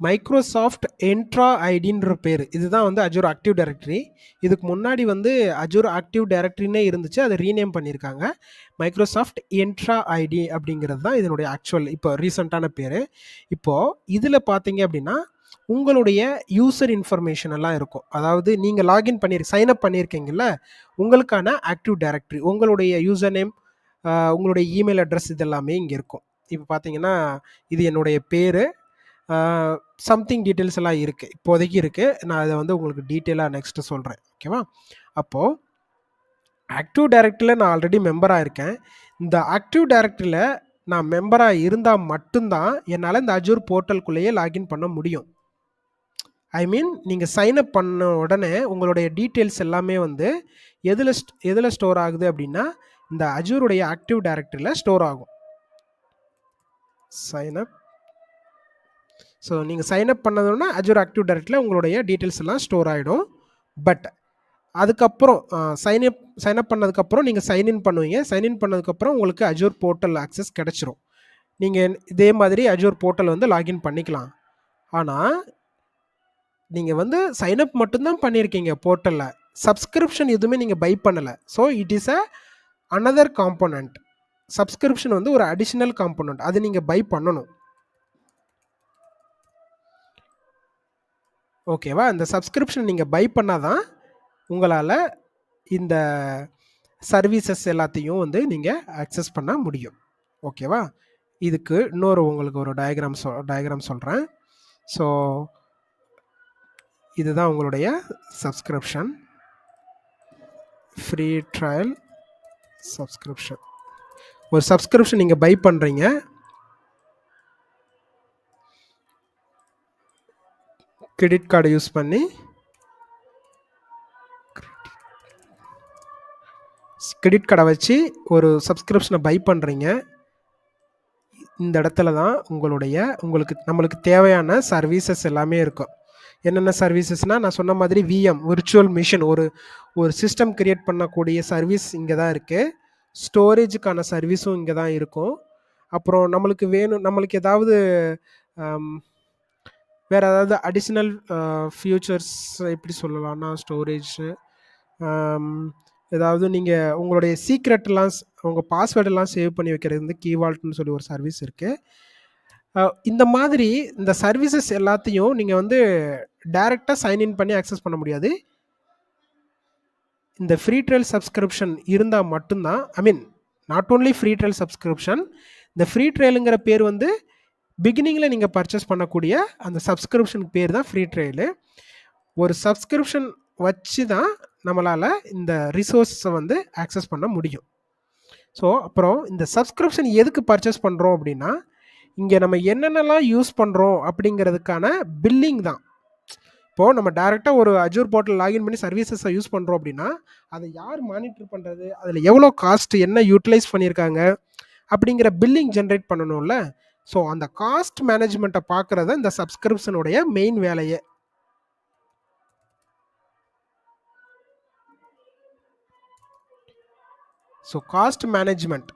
மைக்ரோசாஃப்ட் என்ட்ரா ஐடின்ற பேர், இதுதான் வந்து அஜூர் ஆக்டிவ் டைரக்டரி. இதுக்கு முன்னாடி வந்து அஜூர் ஆக்டிவ் டைரக்டரினே இருந்துச்சு, அதை ரீநேம் பண்ணியிருக்காங்க. மைக்ரோசாஃப்ட் என்ட்ரா ஐடி அப்படிங்கிறது தான் இதனுடைய ஆக்சுவல் இப்போ ரீசெண்டான பேர். இப்போது இதில் பார்த்தீங்க அப்படின்னா உங்களுடைய யூசர் இன்ஃபர்மேஷன் எல்லாம் இருக்கும். அதாவது நீங்கள் லாகின் சைன்அப் பண்ணியிருக்கீங்கல்ல, உங்களுக்கான ஆக்டிவ் டைரக்டரி, உங்களுடைய யூசர் நேம், உங்களுடைய இமெயில் அட்ரஸ், இது எல்லாமே இங்கே இருக்கும். இப்போ பார்த்தீங்கன்னா இது என்னுடைய பேர், சம்திங் டீட்டெயில்ஸ் எல்லாம் இருக்குது, இப்போதைக்கு இருக்குது. நான் அதை வந்து உங்களுக்கு டீட்டெயிலாக நெக்ஸ்ட்டு சொல்கிறேன். ஓகேவா? அப்போது ஆக்டிவ் டைரக்டரியில் நான் ஆல்ரெடி மெம்பராக இருக்கேன். இந்த ஆக்டிவ் டைரக்டரியில் நான் மெம்பராக இருந்தால் மட்டும்தான் என்னால் இந்த அஜூர் போர்ட்டலுக்குள்ளேயே லாகின் பண்ண முடியும். ஐ மீன் நீங்கள் சைன்அப் பண்ண உடனே உங்களுடைய டீட்டெயில்ஸ் எல்லாமே வந்து எதில் ஸ்டோர் ஆகுது அப்படின்னா, இந்த அஜூருடைய ஆக்டிவ் டைரக்டரியில் ஸ்டோர் ஆகும். சைன்அப். ஸோ நீங்கள் சைன்அப் பண்ணதுன்னா அஜூர் ஆக்டிவ் டைரக்டரியில் உங்களுடைய டீட்டெயில்ஸ் எல்லாம் ஸ்டோர் ஆகிடும். பட் அதுக்கப்புறம் சைன்அப் பண்ணதுக்கப்புறம் நீங்கள் சைன்இன் பண்ணுவீங்க. சைன்இன் பண்ணதுக்கப்புறம் உங்களுக்கு அஜூர் போர்ட்டல் ஆக்சஸ் கிடச்சிரும். நீங்கள் இதே மாதிரி அஜூர் போர்ட்டல் வந்து லாகின் பண்ணிக்கலாம். ஆனால் நீங்கள் வந்து சைன்அப் மட்டும்தான் பண்ணியிருக்கீங்க போர்ட்டலில், சப்ஸ்கிரிப்ஷன் எதுவுமே நீங்கள் பை பண்ணலை. So it is another component. Subscription வந்து ஒரு அடிஷனல் காம்போனன்ட், அது நீங்கள் பை பண்ணணும். ஓகேவா? இந்த சப்ஸ்கிரிப்ஷன் நீங்கள் பை பண்ணாதான் உங்களால் இந்த சர்வீசஸ் எல்லாத்தையும் வந்து நீங்கள் அக்சஸ் பண்ண முடியும். ஓகேவா? இதுக்கு இன்னொரு உங்களுக்கு ஒரு டயக்ராம் சொல்கிறேன். ஸோ இதுதான் உங்களுடைய சப்ஸ்கிரிப்ஷன், ஃப்ரீ ட்ரையல் சப்ஸ்கிரிப்ஷன். ஒரு சப்ஸ்கிரிப்ஷன் நீங்கள் பை பண்ணுறீங்க, கிரெடிட் கார்டை யூஸ் பண்ணி கிரெடிட் கார்டை வச்சு ஒரு சப்ஸ்கிரிப்ஷனை பை பண்ணுறீங்க. இந்த இடத்துல தான் நம்மளுக்கு தேவையான சர்வீசஸ் எல்லாமே இருக்கும். என்னென்ன சர்வீசஸ்னால், நான் சொன்ன மாதிரி விஎம், விர்ச்சுவல் மிஷின், ஒரு சிஸ்டம் கிரியேட் பண்ணக்கூடிய சர்வீஸ் இங்கே தான் இருக்குது. ஸ்டோரேஜுக்கான சர்வீஸும் இங்கே தான் இருக்கும். அப்புறம் நம்மளுக்கு ஏதாவது வேறு ஏதாவது அடிஷ்னல் ஃபியூச்சர்ஸ் எப்படி சொல்லலாம்னா, ஸ்டோரேஜு, ஏதாவது நீங்கள் உங்களுடைய சீக்ரெட்லாம், உங்கள் பாஸ்வேர்டெல்லாம் சேவ் பண்ணி வைக்கிறது வந்து கீவால்ட்னு சொல்லி ஒரு சர்வீஸ் இருக்குது. இந்த மாதிரி இந்த சர்வீசஸ் எல்லாத்தையும் நீங்கள் வந்து டைரெக்டாக சைன்இன் பண்ணி அக்சஸ் பண்ண முடியாது. இந்த ஃப்ரீ ட்ரையல் சப்ஸ்கிரிப்ஷன் இருந்தால் மட்டும்தான், not only free trial subscription, இந்த ஃப்ரீ ட்ரையலுங்கிற பேர் வந்து பிகினிங்கில் நீங்கள் பர்ச்சேஸ் பண்ணக்கூடிய அந்த சப்ஸ்கிரிப்ஷனுக்கு பேர் தான் ஃப்ரீ ட்ரையலு. ஒரு சப்ஸ்கிரிப்ஷன் வச்சு தான் நம்மளால் இந்த ரிசோர்ஸை வந்து ஆக்சஸ் பண்ண முடியும். ஸோ அப்புறம் இந்த சப்ஸ்கிரிப்ஷன் எதுக்கு பர்ச்சேஸ் பண்ணுறோம் அப்படின்னா, இங்கே நம்ம என்னென்னலாம் யூஸ் பண்ணுறோம் அப்படிங்கிறதுக்கான பில்லிங் தான். இப்போது நம்ம டேரெக்டாக ஒரு அஜூர் போர்ட்டல் லாகின் பண்ணி சர்வீசஸை யூஸ் பண்ணுறோம் அப்படின்னா, அதை யார் மானிட்டர் பண்ணுறது, அதில் எவ்வளோ காஸ்ட், என்ன யூட்டிலைஸ் பண்ணியிருக்காங்க அப்படிங்கிற பில்லிங் ஜென்ரேட் பண்ணணும்ல. ஸோ அந்த காஸ்ட் மேனேஜ்மெண்ட்டை பார்க்குறது இந்த சப்ஸ்கிரிப்ஷனுடைய மெயின் வேலையே. ஸோ காஸ்ட் மேனேஜ்மெண்ட்,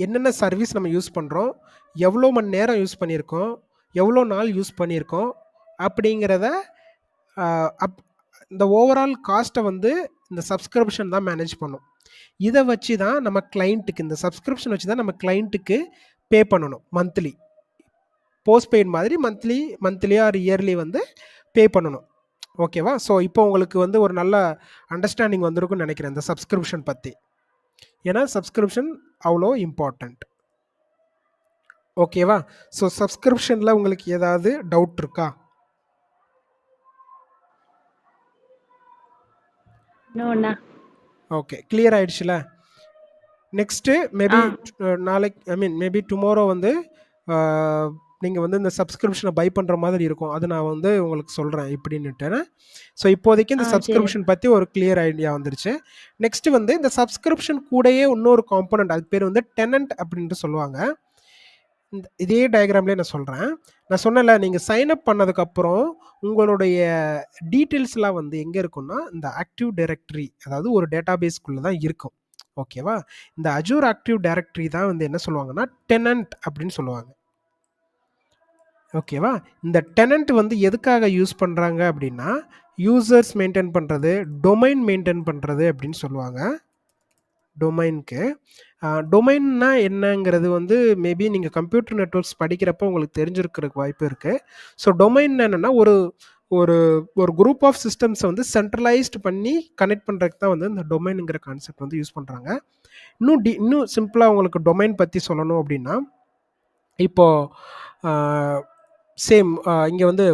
என்னென்ன சர்வீஸ் நம்ம யூஸ் பண்ணுறோம், எவ்வளோ மணி நேரம் யூஸ் பண்ணியிருக்கோம், எவ்வளோ நாள் யூஸ் பண்ணியிருக்கோம் அப்படிங்கிறத, இந்த ஓவரால் காஸ்ட்டை வந்து இந்த சப்ஸ்கிரிப்ஷன் தான் மேனேஜ் பண்ணும். இதை வச்சு தான் நம்ம கிளைண்ட்டுக்கு, இந்த சப்ஸ்கிரிப்ஷன் வச்சு தான் நம்ம கிளைண்ட்டுக்கு பே பண்ணணும். மந்த்லி போஸ்ட்பெய்ட் மாதிரி மந்த்லி ஆர் இயர்லி வந்து பே பண்ணணும். ஓகேவா? ஸோ இப்போ உங்களுக்கு வந்து ஒரு நல்ல அண்டர்ஸ்டாண்டிங் வந்திருக்குன்னு நினைக்கிறேன் இந்த சப்ஸ்கிரிப்ஷன் பற்றி. ஏன்னா சப்ஸ்கிரிப்ஷன் அவ்வளோ இம்பார்ட்டண்ட். ஓகேவா? ஸோ சப்ஸ்கிரிப்ஷனில் உங்களுக்கு ஏதாவது டவுட் இருக்கா? ஓகே, கிளியர் ஆயிடுச்சுல. நெக்ஸ்ட்டு மேபி நாளைக்கு மேபி டுமாரோ வந்து நீங்கள் வந்து இந்த சப்ஸ்கிரிப்ஷனை பை பண்ணுற மாதிரி இருக்கும். அது நான் வந்து உங்களுக்கு சொல்கிறேன் எப்படின்னுட்டு. ஸோ இப்போதைக்கு இந்த சப்ஸ்கிரிப்ஷன் பற்றி ஒரு கிளியர் ஐடியா வந்துருச்சு. நெக்ஸ்ட்டு வந்து இந்த சப்ஸ்கிரிப்ஷன் கூடயே இன்னொரு காம்போனன்ட், அது பேர் வந்து டெனன்ட் அப்படின்ட்டு சொல்லுவாங்க. இதே டயக்ராம்லேயே நான் சொல்கிறேன். நான் சொன்னல, நீங்கள் சைன் அப் பண்ணதுக்கப்புறம் உங்களுடைய டீட்டெயில்ஸ்லாம் வந்து எங்கே இருக்குன்னா, இந்த ஆக்டிவ் டைரக்டரி, அதாவது ஒரு டேட்டா பேஸ்க்குள்ளே தான் இருக்கும். ஓகேவா? இந்த அஜூர் ஆக்டிவ் டைரக்டரி தான் வந்து என்ன சொல்லுவாங்கன்னா டெனன்ட் அப்படின்னு சொல்லுவாங்க. ஓகேவா? இந்த டெனன்ட் வந்து எதுக்காக யூஸ் பண்ணுறாங்க அப்படின்னா, யூசர்ஸ் மெயின்டைன் பண்ணுறது, டொமைன் மெயின்டைன் பண்ணுறது அப்படின்னு சொல்லுவாங்க. டொமைனுக்கு டொமைன்னா என்னங்கிறது வந்து மேபி நீங்கள் கம்ப்யூட்டர் நெட்வொர்க்ஸ் படிக்கிறப்போ உங்களுக்கு தெரிஞ்சிருக்கிறதுக்கு வாய்ப்பு இருக்குது. ஸோ டொமைன் என்னென்னா, ஒரு ஒரு ஒரு குரூப் ஆஃப் சிஸ்டம்ஸை வந்து சென்ட்ரலைஸ்டு பண்ணி கனெக்ட் பண்ணுறதுக்கு தான் வந்து இந்த டொமைனுங்கிற கான்செப்ட் வந்து யூஸ் பண்ணுறாங்க. இன்னும் சிம்பிளாக உங்களுக்கு டொமைன் பற்றி சொல்லணும் அப்படின்னா, இப்போது சேம் இங்கே வந்து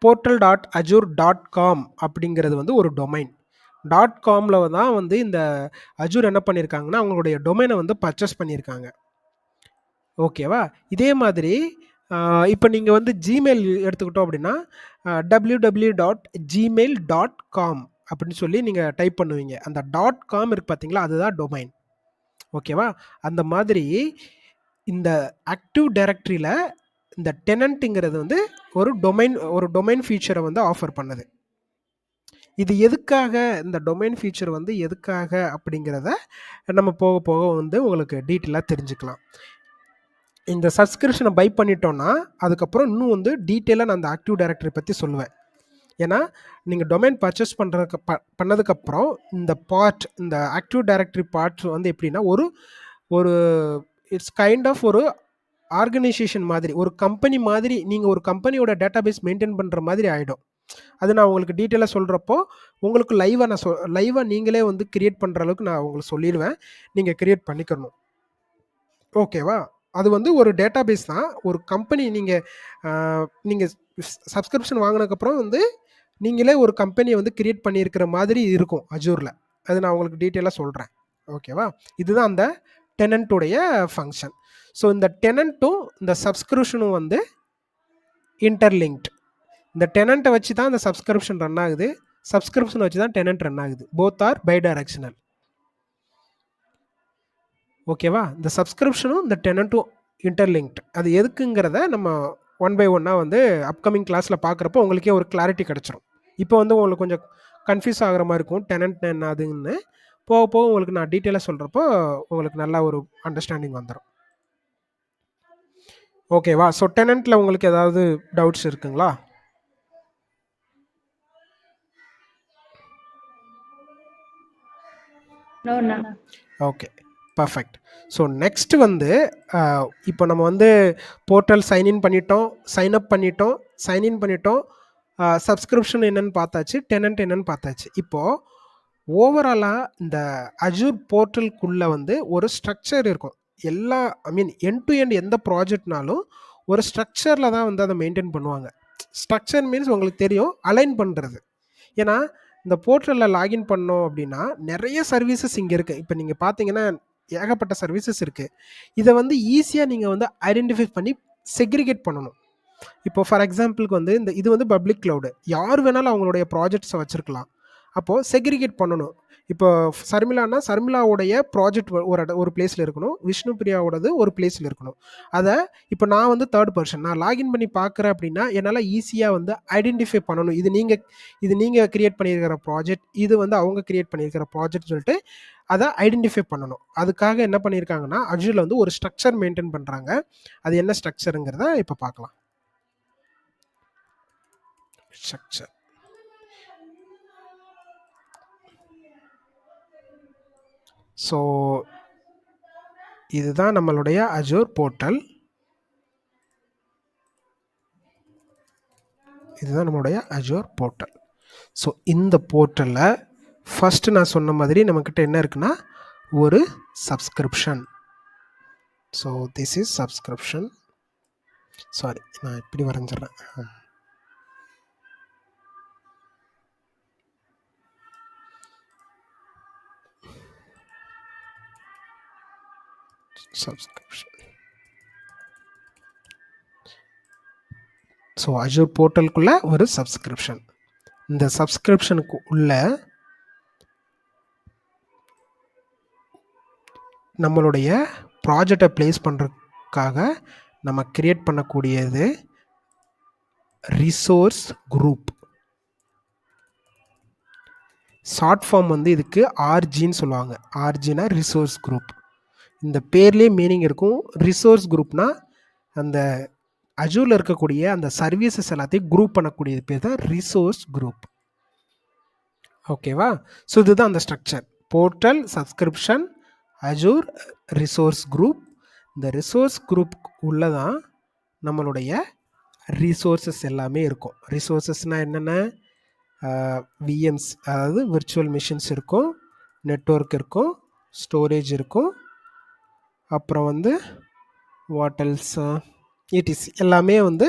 portal.azure.com அப்படிங்கிறது வந்து ஒரு டொமைன். .comல தான் வந்து இந்த அஜூர் என்ன பண்ணியிருக்காங்கன்னா, அவங்களுடைய டொமைனை வந்து பர்ச்சேஸ் பண்ணியிருக்காங்க. ஓகேவா? இதே மாதிரி இப்போ நீங்கள் வந்து ஜிமெயில் எடுத்துக்கிட்டோம் அப்படின்னா, www.gmail.com அப்படின்னு சொல்லி நீங்கள் டைப் பண்ணுவீங்க. அந்த .com இருக்குது பார்த்தீங்களா, அதுதான் டொமைன். ஓகேவா? அந்த மாதிரி இந்த ஆக்டிவ் டைரக்டரியில் இந்த டெனன்ட்டுங்கிறது வந்து ஒரு டொமைன் ஃபீச்சரை வந்து ஆஃபர் பண்ணுது. இது எதுக்காக, இந்த டொமைன் ஃபீச்சர் வந்து எதுக்காக அப்படிங்கிறத நம்ம போக போக வந்து உங்களுக்கு டீட்டெயிலாக தெரிஞ்சுக்கலாம். இந்த சப்ஸ்கிரிப்ஷனை பை பண்ணிட்டோன்னா அதுக்கப்புறம் இன்னும் வந்து டீட்டெயிலாக நான் அந்த ஆக்டிவ் டைரக்டரி பற்றி சொல்லுவேன். ஏன்னா நீங்கள் டொமைன் பர்ச்சேஸ் பண்ணதுக்கப்புறம் இந்த ஆக்டிவ் டைரக்டரி பார்ட் வந்து எப்படின்னா, ஒரு இட்ஸ் கைண்ட் ஆஃப் ஒரு ஆர்கனைசேஷன் மாதிரி, ஒரு கம்பெனி மாதிரி, நீங்கள் ஒரு கம்பெனியோட டேட்டாபேஸ் மெயின்டைன் பண்ணுற மாதிரி ஆகிடும். அது நான் உங்களுக்கு டீட்டெயிலாக சொல்கிறப்போ உங்களுக்கு லைவாக நான் லைவாக நீங்களே வந்து கிரியேட் பண்ணுற அளவுக்கு நான் உங்களுக்கு சொல்லிடுவேன். நீங்கள் கிரியேட் பண்ணிக்கணும். ஓகேவா? அது வந்து ஒரு டேட்டாபேஸ் தான். ஒரு கம்பெனி நீங்கள் சப்ஸ்கிரிப்ஷன் வாங்கினதுக்கப்புறம் வந்து நீங்களே ஒரு கம்பெனியை வந்து கிரியேட் பண்ணியிருக்கிற மாதிரி இருக்கும் அஜூரில். அது நான் உங்களுக்கு டீட்டெயிலாக சொல்கிறேன். ஓகேவா? இதுதான் அந்த டெனண்ட்டுடைய ஃபங்க்ஷன். ஸோ இந்த டெனண்ட்டும் இந்த சப்ஸ்கிரிப்ஷனும் வந்து இன்டர்லிங்க்ட். இந்த டெனண்ட்டை வச்சு தான் இந்த சப்ஸ்கிரிப்ஷன் ரன் ஆகுது, சப்ஸ்கிரிப்ஷன் வச்சு தான் டெனண்ட் ரன் ஆகுது. Both are bidirectional. ஓகேவா? இந்த சப்ஸ்கிரிப்ஷனும் இந்த டெனண்ட்டும் இன்டர்லிங்க்ட். அது எதுக்குங்கிறத நம்ம ஒன் பை ஒன்னாக வந்து அப்கமிங் கிளாஸில் பார்க்குறப்போ உங்களுக்கே ஒரு கிளாரிட்டி கிடச்சிரும். இப்போ வந்து உங்களுக்கு கொஞ்சம் கன்ஃபியூஸ் ஆகிற மாதிரி இருக்கும் டெனண்ட் என்ன அதுன்னு. போக போக உங்களுக்கு நான் டீட்டெயிலாக சொல்கிறப்போ உங்களுக்கு நல்லா ஒரு அண்டர்ஸ்டாண்டிங் வந்துடும். ஓகேவா? ஸோ டெனண்ட்டில் உங்களுக்கு ஏதாவது டவுட்ஸ் இருக்குங்களா? No, no. Okay, perfect. So next வந்து இப்போ நம்ம வந்து போர்ட்டல் சைன்இன் பண்ணிட்டோம், சைன்அப் பண்ணிட்டோம், சைன்இன் பண்ணிட்டோம், சப்ஸ்கிரிப்ஷன் என்னென்னு பார்த்தாச்சு, டெனண்ட் என்னென்னு பார்த்தாச்சு. இப்போது ஓவராலாக இந்த அஜூர் போர்ட்டலுக்குள்ளே வந்து ஒரு ஸ்ட்ரக்சர் இருக்கும். எல்லா எண்ட் டு எண்ட் எந்த ப்ராஜெக்ட்னாலும் ஒரு ஸ்ட்ரக்சரில் தான் வந்து அதை மெயின்டைன் பண்ணுவாங்க. ஸ்ட்ரக்சர் மீன்ஸ் உங்களுக்கு தெரியும், அலைன் பண்ணுறது. ஏன்னா இந்த போர்ட்டலில் லாகின் பண்ணோம் அப்படின்னா நிறைய சர்வீசஸ் இங்கே இருக்குது. இப்போ நீங்கள் பார்த்தீங்கன்னா ஏகப்பட்ட சர்வீசஸ் இருக்குது. இதை வந்து ஈஸியாக நீங்கள் வந்து ஐடென்டிஃபை பண்ணி செக்ரிகேட் பண்ணணும். இப்போ ஃபார் எக்ஸாம்பிளுக்கு வந்து இது வந்து பப்ளிக் க்ளவுடு, யார் வேணாலும் அவங்களுடைய ப்ராஜெக்ட்ஸை வச்சுருக்கலாம். அப்போது செக்ரிகேட் பண்ணணும். இப்போ சர்மிளானா சர்மிளாவுடைய ப்ராஜெக்ட் ஒரு பிளேஸில் இருக்கணும், விஷ்ணு பிரியாவோடது ஒரு பிளேஸில் இருக்கணும். அதை இப்போ நான் வந்து தேர்ட் பர்சன் நான் லாகின் பண்ணி பார்க்குறேன் அப்படின்னா என்னால் ஈஸியாக வந்து ஐடென்டிஃபை பண்ணணும். இது நீங்கள் கிரியேட் பண்ணியிருக்கிற ப்ராஜெக்ட், இது வந்து அவங்க கிரியேட் பண்ணியிருக்கிற ப்ராஜெக்ட் சொல்லிட்டு அதை ஐடென்டிஃபை பண்ணணும். அதுக்காக என்ன பண்ணியிருக்காங்கன்னா அஜூரில் வந்து ஒரு ஸ்ட்ரக்சர் மெயின்டைன் பண்ணுறாங்க. அது என்ன ஸ்ட்ரக்சருங்கிறத இப்போ பார்க்கலாம். ஸ்ட்ரக்சர் ஸோ இதுதான் நம்மளுடைய அஜூர் போர்ட்டல். இதுதான் நம்மளுடைய அஜூர் போர்ட்டல். ஸோ இந்த போர்ட்டலில் ஃபஸ்ட்டு நான் சொன்ன மாதிரி நம்மக்கிட்ட என்ன இருக்குன்னா ஒரு subscription. So this is subscription. Sorry, நான் இப்படி வரைஞ்சிட்றேன். சப்ஸ்கிரிப்ஷன். ஸோ அஜூர் போர்ட்டலுக்குள்ள ஒரு சப்ஸ்கிரிப்ஷன். இந்த சப்ஸ்கிரிப்ஷனுக்கு உள்ள நம்மளுடைய ப்ராஜெக்டை ப்ளேஸ் பண்ணுறதுக்காக நம்ம கிரியேட் பண்ணக்கூடியது ரிசோர்ஸ் குரூப். ஷார்ட் ஃபார்ம் வந்து இதுக்கு ஆர்ஜின்னு சொல்லுவாங்க. ஆர்ஜினா ரிசோர்ஸ் குரூப். இந்த பேர்லேயே மீனிங் இருக்கும். ரிசோர்ஸ் குரூப்னா அந்த அஜூரில் இருக்கக்கூடிய அந்த சர்வீசஸ் எல்லாத்தையும் குரூப் பண்ணக்கூடியது பேர் தான் ரிசோர்ஸ் குரூப். ஓகேவா? ஸோ இதுதான் அந்த structure. Portal, subscription, Azure, resource group. இந்த ரிசோர்ஸ் குரூப் உள்ள தான் நம்மளுடைய ரிசோர்ஸஸ் எல்லாமே இருக்கும். ரிசோர்ஸஸ்னால் என்னென்ன? விஎம்ஸ், அதாவது விர்ச்சுவல் மிஷின்ஸ் இருக்கும், நெட்வொர்க் இருக்கும், ஸ்டோரேஜ் இருக்கும், அப்புறம் வந்து வாட்டல்ஸ், இடிசி எல்லாமே வந்து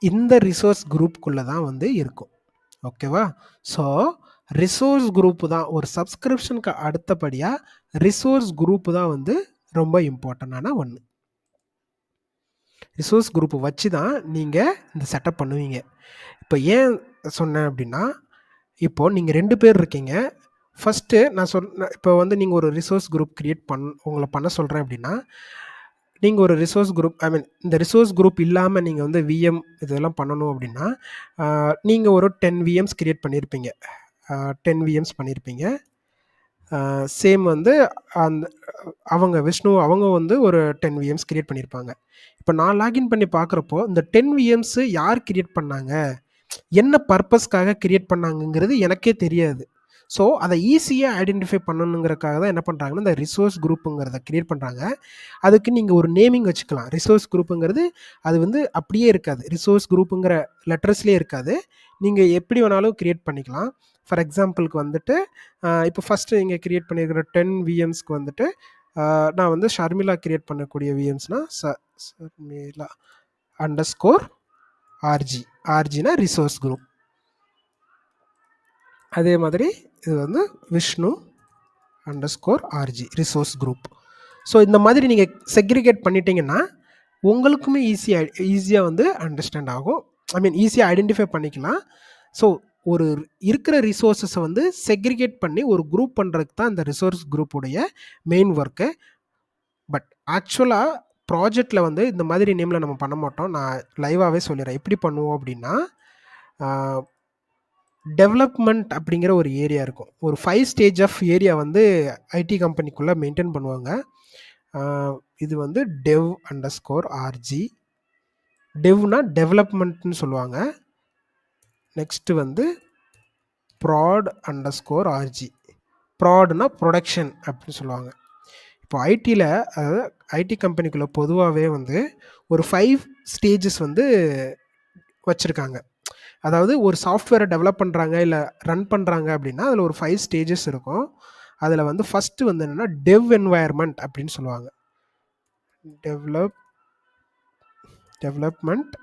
இந்த ரிசோர்ஸ் குரூப்புக்குள்ளே தான் வந்து இருக்கும். ஓகேவா? ஸோ ரிசோர்ஸ் குரூப்பு தான் ஒரு சப்ஸ்கிரிப்ஷனுக்கு அடுத்தபடியாக ரிசோர்ஸ் குரூப்பு தான் வந்து ரொம்ப இம்பார்ட்டண்டான ஒன்று. ரிசோர்ஸ் குரூப்பு வச்சு தான் நீங்கள் இந்த செட்டப் பண்ணுவீங்க. இப்போ ஏன் சொன்னேன் அப்படின்னா, இப்போது நீங்கள் 2 பேர் இருக்கீங்க. ஃபஸ்ட்டு நான் இப்போ வந்து நீங்கள் ஒரு ரிசோர்ஸ் குரூப் உங்களை பண்ண சொல்கிறேன் அப்படின்னா, நீங்கள் ஒரு ரிசோர்ஸ் குரூப் இந்த ரிசோர்ஸ் குரூப் இல்லாமல் நீங்கள் வந்து விஎம் இதெல்லாம் பண்ணணும் அப்படின்னா, நீங்கள் ஒரு 10 விஎம்ஸ் கிரியேட் பண்ணியிருப்பீங்க. 10 விஎம்ஸ் பண்ணியிருப்பீங்க. சேம் வந்து விஷ்ணு அவங்க வந்து ஒரு 10 விஎம்ஸ் கிரியேட் பண்ணியிருப்பாங்க. இப்போ நான் லாகின் பண்ணி பார்க்குறப்போ இந்த 10 விஎம்ஸு யார் கிரியேட் பண்ணாங்க, என்ன பர்பஸ்க்காக கிரியேட் பண்ணாங்கங்கிறது எனக்கே தெரியாது. ஸோ அதை ஈஸியாக ஐடென்டிஃபை பண்ணணுங்கிறக்காக தான் என்ன பண்ணுறாங்கன்னா இந்த ரிசோர்ஸ் குரூப்புங்கிறத கிரியேட் பண்ணுறாங்க. அதுக்கு நீங்கள் ஒரு நேமிங் வச்சுக்கலாம். ரிசோர்ஸ் குரூப்புங்கிறது அது வந்து அப்படியே இருக்காது, ரிசோர்ஸ் குரூப்புங்கிற லெட்டர்ஸ்லேயே இருக்காது, நீங்கள் எப்படி வேணாலும் கிரியேட் பண்ணிக்கலாம். ஃபார் எக்ஸாம்பிளுக்கு வந்துட்டு இப்போ ஃபஸ்ட்டு நீங்கள் கிரியேட் பண்ணியிருக்கிற 10 விஎம்ஸ்க்கு வந்துட்டு நான் வந்து ஷர்மிளா கிரியேட் பண்ணக்கூடிய விஎம்ஸ்னால் ஷர்மிளா _ ஆர்ஜி, ஆர்ஜினா ரிசோர்ஸ் குரூப். அதே மாதிரி இது வந்து Vishnu _ RG resource group. So இந்த மாதிரி நீங்கள் செக்ரிகேட் பண்ணிட்டீங்கன்னா உங்களுக்குமே ஈஸியாக வந்து அண்டர்ஸ்டாண்ட் ஆகும், ஐ மீன் ஈஸியாக ஐடென்டிஃபை பண்ணிக்கலாம். ஸோ ஒரு இருக்கிற ரிசோர்ஸஸை வந்து செக்ரிகேட் பண்ணி ஒரு குரூப் பண்ணுறதுக்கு தான் இந்த ரிசோர்ஸ் குரூப்புடைய மெயின் ஒர்க்கு. பட் ஆக்சுவலாக ப்ராஜெக்டில் வந்து இந்த மாதிரி நேமில் நம்ம பண்ண மாட்டோம். நான் லைவாகவே சொல்லிடுறேன் எப்படி பண்ணுவோம் அப்படின்னா, டெவலப்மெண்ட் அப்படிங்கிற ஒரு ஏரியா இருக்கும். ஒரு 5 ஸ்டேஜ் ஆஃப் ஏரியா வந்து ஐடி கம்பெனிக்குள்ளே மெயின்டைன் பண்ணுவாங்க. இது வந்து டெவ் _ ஆர்ஜி, டெவ்னா டெவலப்மெண்ட்னு சொல்லுவாங்க. நெக்ஸ்ட்டு வந்து ப்ராட் _ ஆர்ஜி, ப்ராட்னா ப்ரொடக்ஷன் அப்படின்னு சொல்லுவாங்க. இப்போ ஐடியில், அதாவது ஐடி கம்பெனிக்குள்ளே பொதுவாகவே வந்து ஒரு 5 ஸ்டேஜஸ் வந்து வச்சுருக்காங்க. அதாவது ஒரு சாஃப்ட்வேரை டெவலப் பண்ணுறாங்க இல்லை ரன் பண்ணுறாங்க அப்படின்னா அதில் ஒரு 5 ஸ்டேஜஸ் இருக்கும். அதில் வந்து ஃபஸ்ட்டு வந்து என்னென்னா டெவ் என்வாயர்மெண்ட் அப்படின்னு சொல்லுவாங்க. டெவலப்மெண்ட்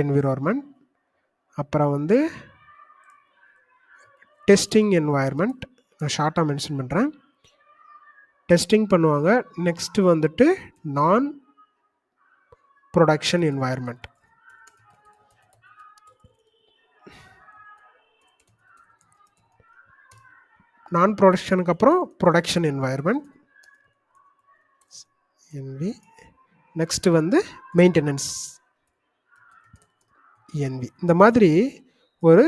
என்விரான்மெண்ட், அப்புறம் வந்து டெஸ்டிங் என்வாயர்மெண்ட், நான் ஷார்ட்டாக மென்ஷன் பண்ணுறேன், டெஸ்டிங் பண்ணுவாங்க. நெக்ஸ்ட்டு வந்துட்டு நான் ப்ரொடக்ஷன் என்வாயர்மெண்ட். நான் ப்ரொடக்ஷனுக்கு அப்புறம் ப்ரொடக்ஷன் என்வாயர்மெண்ட் என்வி. நெக்ஸ்ட்டு வந்து மெயின்டெனன்ஸ் என்வி. இந்த மாதிரி ஒரு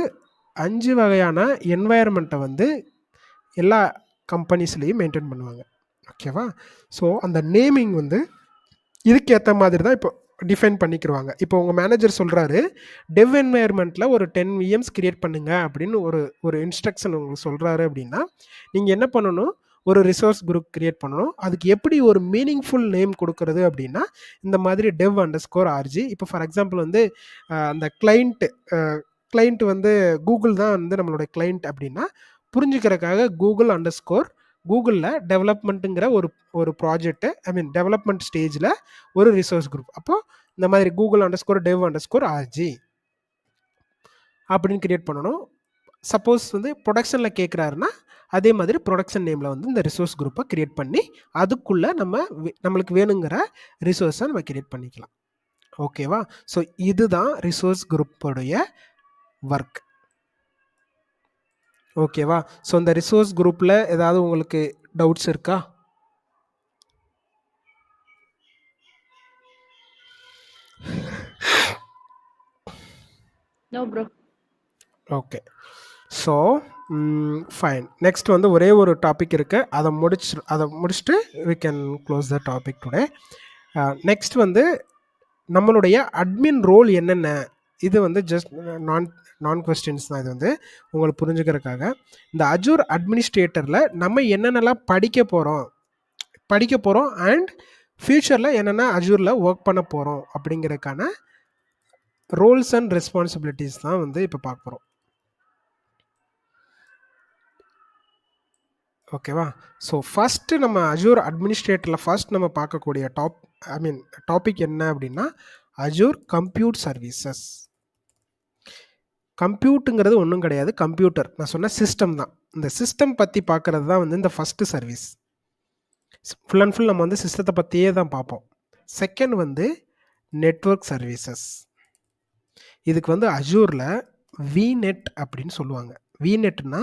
5 வகையான என்வாயர்மெண்ட்டை வந்து எல்லா கம்பெனிஸ்லேயும் மெயின்டைன் பண்ணுவாங்க. ஓகேவா? ஸோ அந்த நேமிங் வந்து இதுக்கேற்ற மாதிரி தான் இப்போ டிஃபைன் பண்ணிக்கிடுவாங்க. இப்போ உங்கள் மேனேஜர் சொல்கிறாரு டெவ் என்வாயர்மெண்ட்டில் ஒரு 10 விஎம்ஸ் கிரியேட் பண்ணுங்க அப்படின்னு ஒரு இன்ஸ்ட்ரக்ஷன் உங்களுக்கு சொல்கிறாரு அப்படின்னா நீங்கள் என்ன பண்ணணும், ஒரு ரிசோர்ஸ் குரூப் கிரியேட் பண்ணணும். அதுக்கு எப்படி ஒரு மீனிங்ஃபுல் நேம் கொடுக்கறது அப்படின்னா இந்த மாதிரி டெவ் _ ஆர்ஜி. இப்போ ஃபார் எக்ஸாம்பிள் வந்து அந்த கிளைண்ட் வந்து கூகுள் தான் வந்து நம்மளோட கிளைண்ட் அப்படின்னா புரிஞ்சுக்கிறதுக்காக கூகுளில் டெவலப்மெண்ட்டுங்கிற ஒரு ப்ராஜெக்ட்டு, ஐ மீன் டெவலப்மெண்ட் ஸ்டேஜில் ஒரு ரிசோர்ஸ் குரூப். அப்போது இந்த மாதிரி கூகுள் _ டெவ் _ ஆர்ஜி அப்படின்னு கிரியேட் பண்ணணும். சப்போஸ் வந்து ப்ரொடக்ஷனில் கேட்குறாருன்னா அதே மாதிரி ப்ரொடக்ஷன் நேமில் வந்து இந்த ரிசோர்ஸ் குரூப்பை கிரியேட் பண்ணி அதுக்குள்ளே நம்மளுக்கு வேணுங்கிற ரிசோர்ஸை நம்ம கிரியேட் பண்ணிக்கலாம். ஓகேவா? ஸோ இதுதான் ரிசோர்ஸ் குரூப்போடைய ஒர்க். ஓகேவா? ஸோ இந்த ரிசோர்ஸ் குரூப்பில் ஏதாவது உங்களுக்கு டவுட்ஸ் இருக்கா? No, bro. Okay. So fine. Next வந்து ஒரே ஒரு டாபிக் இருக்குது, அதை முடிச்சுட்டு we can close the topic today. Next வந்து நம்மளுடைய அட்மின் ரோல் என்னென்ன, இது வந்து ஜஸ்ட் நான் கொஸ்டின்ஸ் தான். இது வந்து உங்களுக்கு புரிஞ்சுக்கிறதுக்காக இந்த அஜூர் அட்மினிஸ்ட்ரேட்டரில் நம்ம என்னென்னலாம் படிக்க போகிறோம் அண்ட் ஃப்யூச்சரில் என்னென்ன அஜூரில் ஒர்க் பண்ண போகிறோம் அப்படிங்கிறதுக்கான ரோல்ஸ் அண்ட் ரெஸ்பான்சிபிலிட்டிஸ் தான் வந்து இப்போ பார்க்க போகிறோம். ஓகேவா? ஸோ ஃபஸ்ட்டு நம்ம அஜூர் அட்மினிஸ்ட்ரேட்டரில் ஃபஸ்ட் நம்ம பார்க்கக்கூடிய டாபிக் என்ன அப்படின்னா அஜூர் கம்ப்யூட் சர்வீசஸ். கம்ப்யூட்டுங்கிறது ஒன்றும் கிடையாது, கம்ப்யூட்டர், நான் சொன்ன சிஸ்டம் தான். இந்த சிஸ்டம் பற்றி பார்க்குறது தான் வந்து இந்த first service. Full and full நம்ம வந்து சிஸ்டத்தை பற்றியே தான் பார்ப்போம். செகண்ட் வந்து நெட்வொர்க் சர்வீசஸ். இதுக்கு வந்து அஜூரில் விநெட் அப்படின்னு சொல்லுவாங்க. விநெட்னா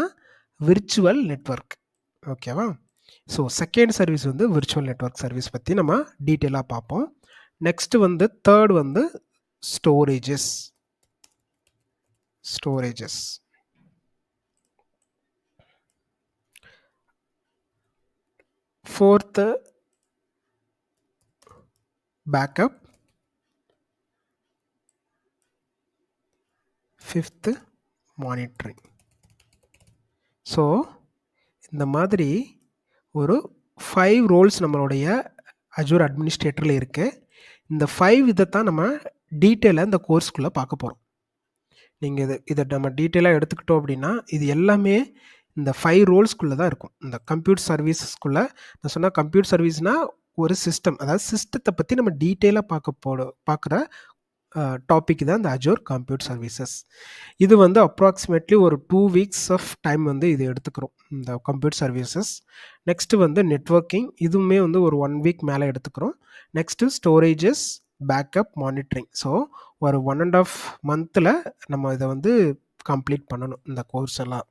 விர்ச்சுவல் நெட்வொர்க். ஓகேவா? ஸோ செகண்ட் சர்வீஸ் வந்து விர்ச்சுவல் நெட்வொர்க் சர்வீஸ் பற்றி நம்ம டீட்டெயிலாக பார்ப்போம். நெக்ஸ்ட்டு வந்து தேர்ட் வந்து storages. Fourth backup. 5th monitoring. So இந்த மாதிரி ஒரு 5 ரோல்ஸ் நம்மளுடைய அஜூர் அட்மினிஸ்ட்ரேட்டரில் இருக்குது. இந்த 5 இதைத்தான் நம்ம டீட்டெயிலாக இந்த கோர்ஸ்க்குள்ளே பார்க்க போகிறோம். நீங்கள் இதை நம்ம டீட்டெயிலாக எடுத்துக்கிட்டோம் அப்படின்னா இது எல்லாமே இந்த 5 ரோல்ஸ்குள்ளே தான் இருக்கும். இந்த கம்ப்யூட்டர் சர்வீசஸ்க்குள்ளே நான் சொன்னால் கம்ப்யூட்டர் சர்வீஸ்னால் ஒரு சிஸ்டம், அதாவது சிஸ்டத்தை பற்றி நம்ம டீட்டெயிலாக பார்க்குற டாபிக் தான் இந்த அஜூர் கம்ப்யூட்டர் சர்வீசஸ். இது வந்து அப்ராக்சிமேட்லி ஒரு 2 வீக்ஸ் ஆஃப் டைம் வந்து இது எடுத்துக்கிறோம் இந்த கம்ப்யூட்டர் சர்வீசஸ். நெக்ஸ்ட்டு வந்து நெட்வொர்க்கிங், இதுவுமே வந்து ஒரு 1 வீக் மேலே எடுத்துக்கிறோம். Next storages, backup, monitoring. So ஒரு 1.5 மந்தில் நம்ம இதை வந்து கம்ப்ளீட் பண்ணணும் இந்த கோர்ஸ் எல்லாம்.